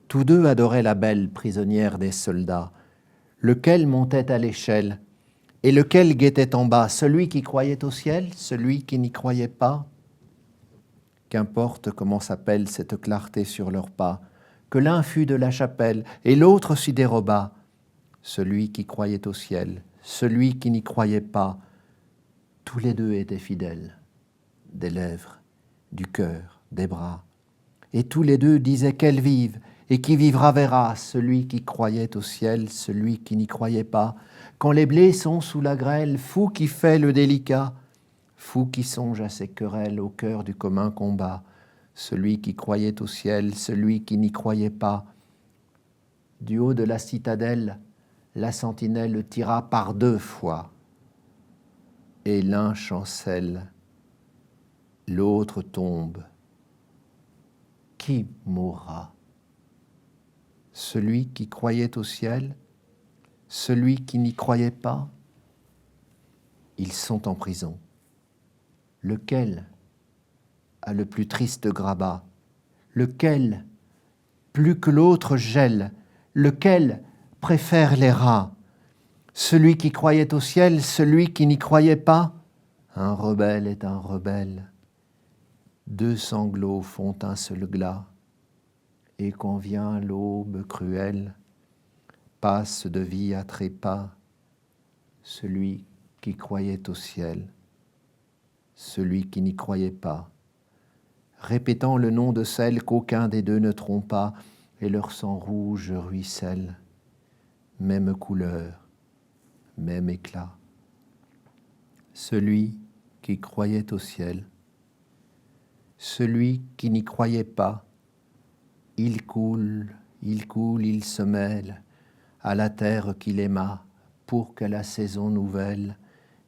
Tous deux adoraient la belle prisonnière des soldats, lequel montait à l'échelle et lequel guettait en bas, celui qui croyait au ciel, celui qui n'y croyait pas. Qu'importe comment s'appelle cette clarté sur leurs pas, que l'un fût de la chapelle et l'autre s'y déroba, celui qui croyait au ciel, celui qui n'y croyait pas, tous les deux étaient fidèles, des lèvres, du cœur, des bras, et tous les deux disaient qu'elle vive, et qui vivra verra, celui qui croyait au ciel, celui qui n'y croyait pas. Quand les blés sont sous la grêle, fou qui fait le délicat, fou qui songe à ses querelles au cœur du commun combat, celui qui croyait au ciel, celui qui n'y croyait pas. Du haut de la citadelle, la sentinelle le tira par 2 fois, et l'un chancelle, l'autre tombe. Qui mourra? Celui qui croyait au ciel, celui qui n'y croyait pas? Ils sont en prison. Lequel a le plus triste grabat? Lequel, plus que l'autre, gèle? Lequel préfère les rats? Celui qui croyait au ciel, celui qui n'y croyait pas? Un rebelle est un rebelle. 2 sanglots font un seul glas. Et quand vient l'aube cruelle, passe de vie à trépas celui qui croyait au ciel, celui qui n'y croyait pas, répétant le nom de celle qu'aucun des deux ne trompa, et leur sang rouge ruisselle, même couleur, même éclat. Celui qui croyait au ciel, celui qui n'y croyait pas, il coule, il se mêle à la terre qu'il aima pour que la saison nouvelle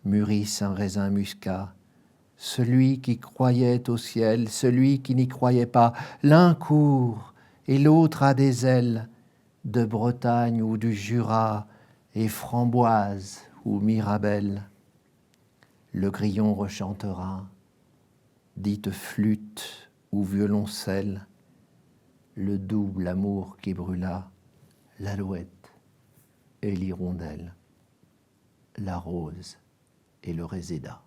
mûrisse un raisin muscat. Celui qui croyait au ciel, celui qui n'y croyait pas, l'un court et l'autre a des ailes, de Bretagne ou du Jura, et framboise ou mirabelle. Le grillon rechantera, dite flûte ou violoncelle, le double amour qui brûla, l'alouette et l'hirondelle, la rose et le réséda.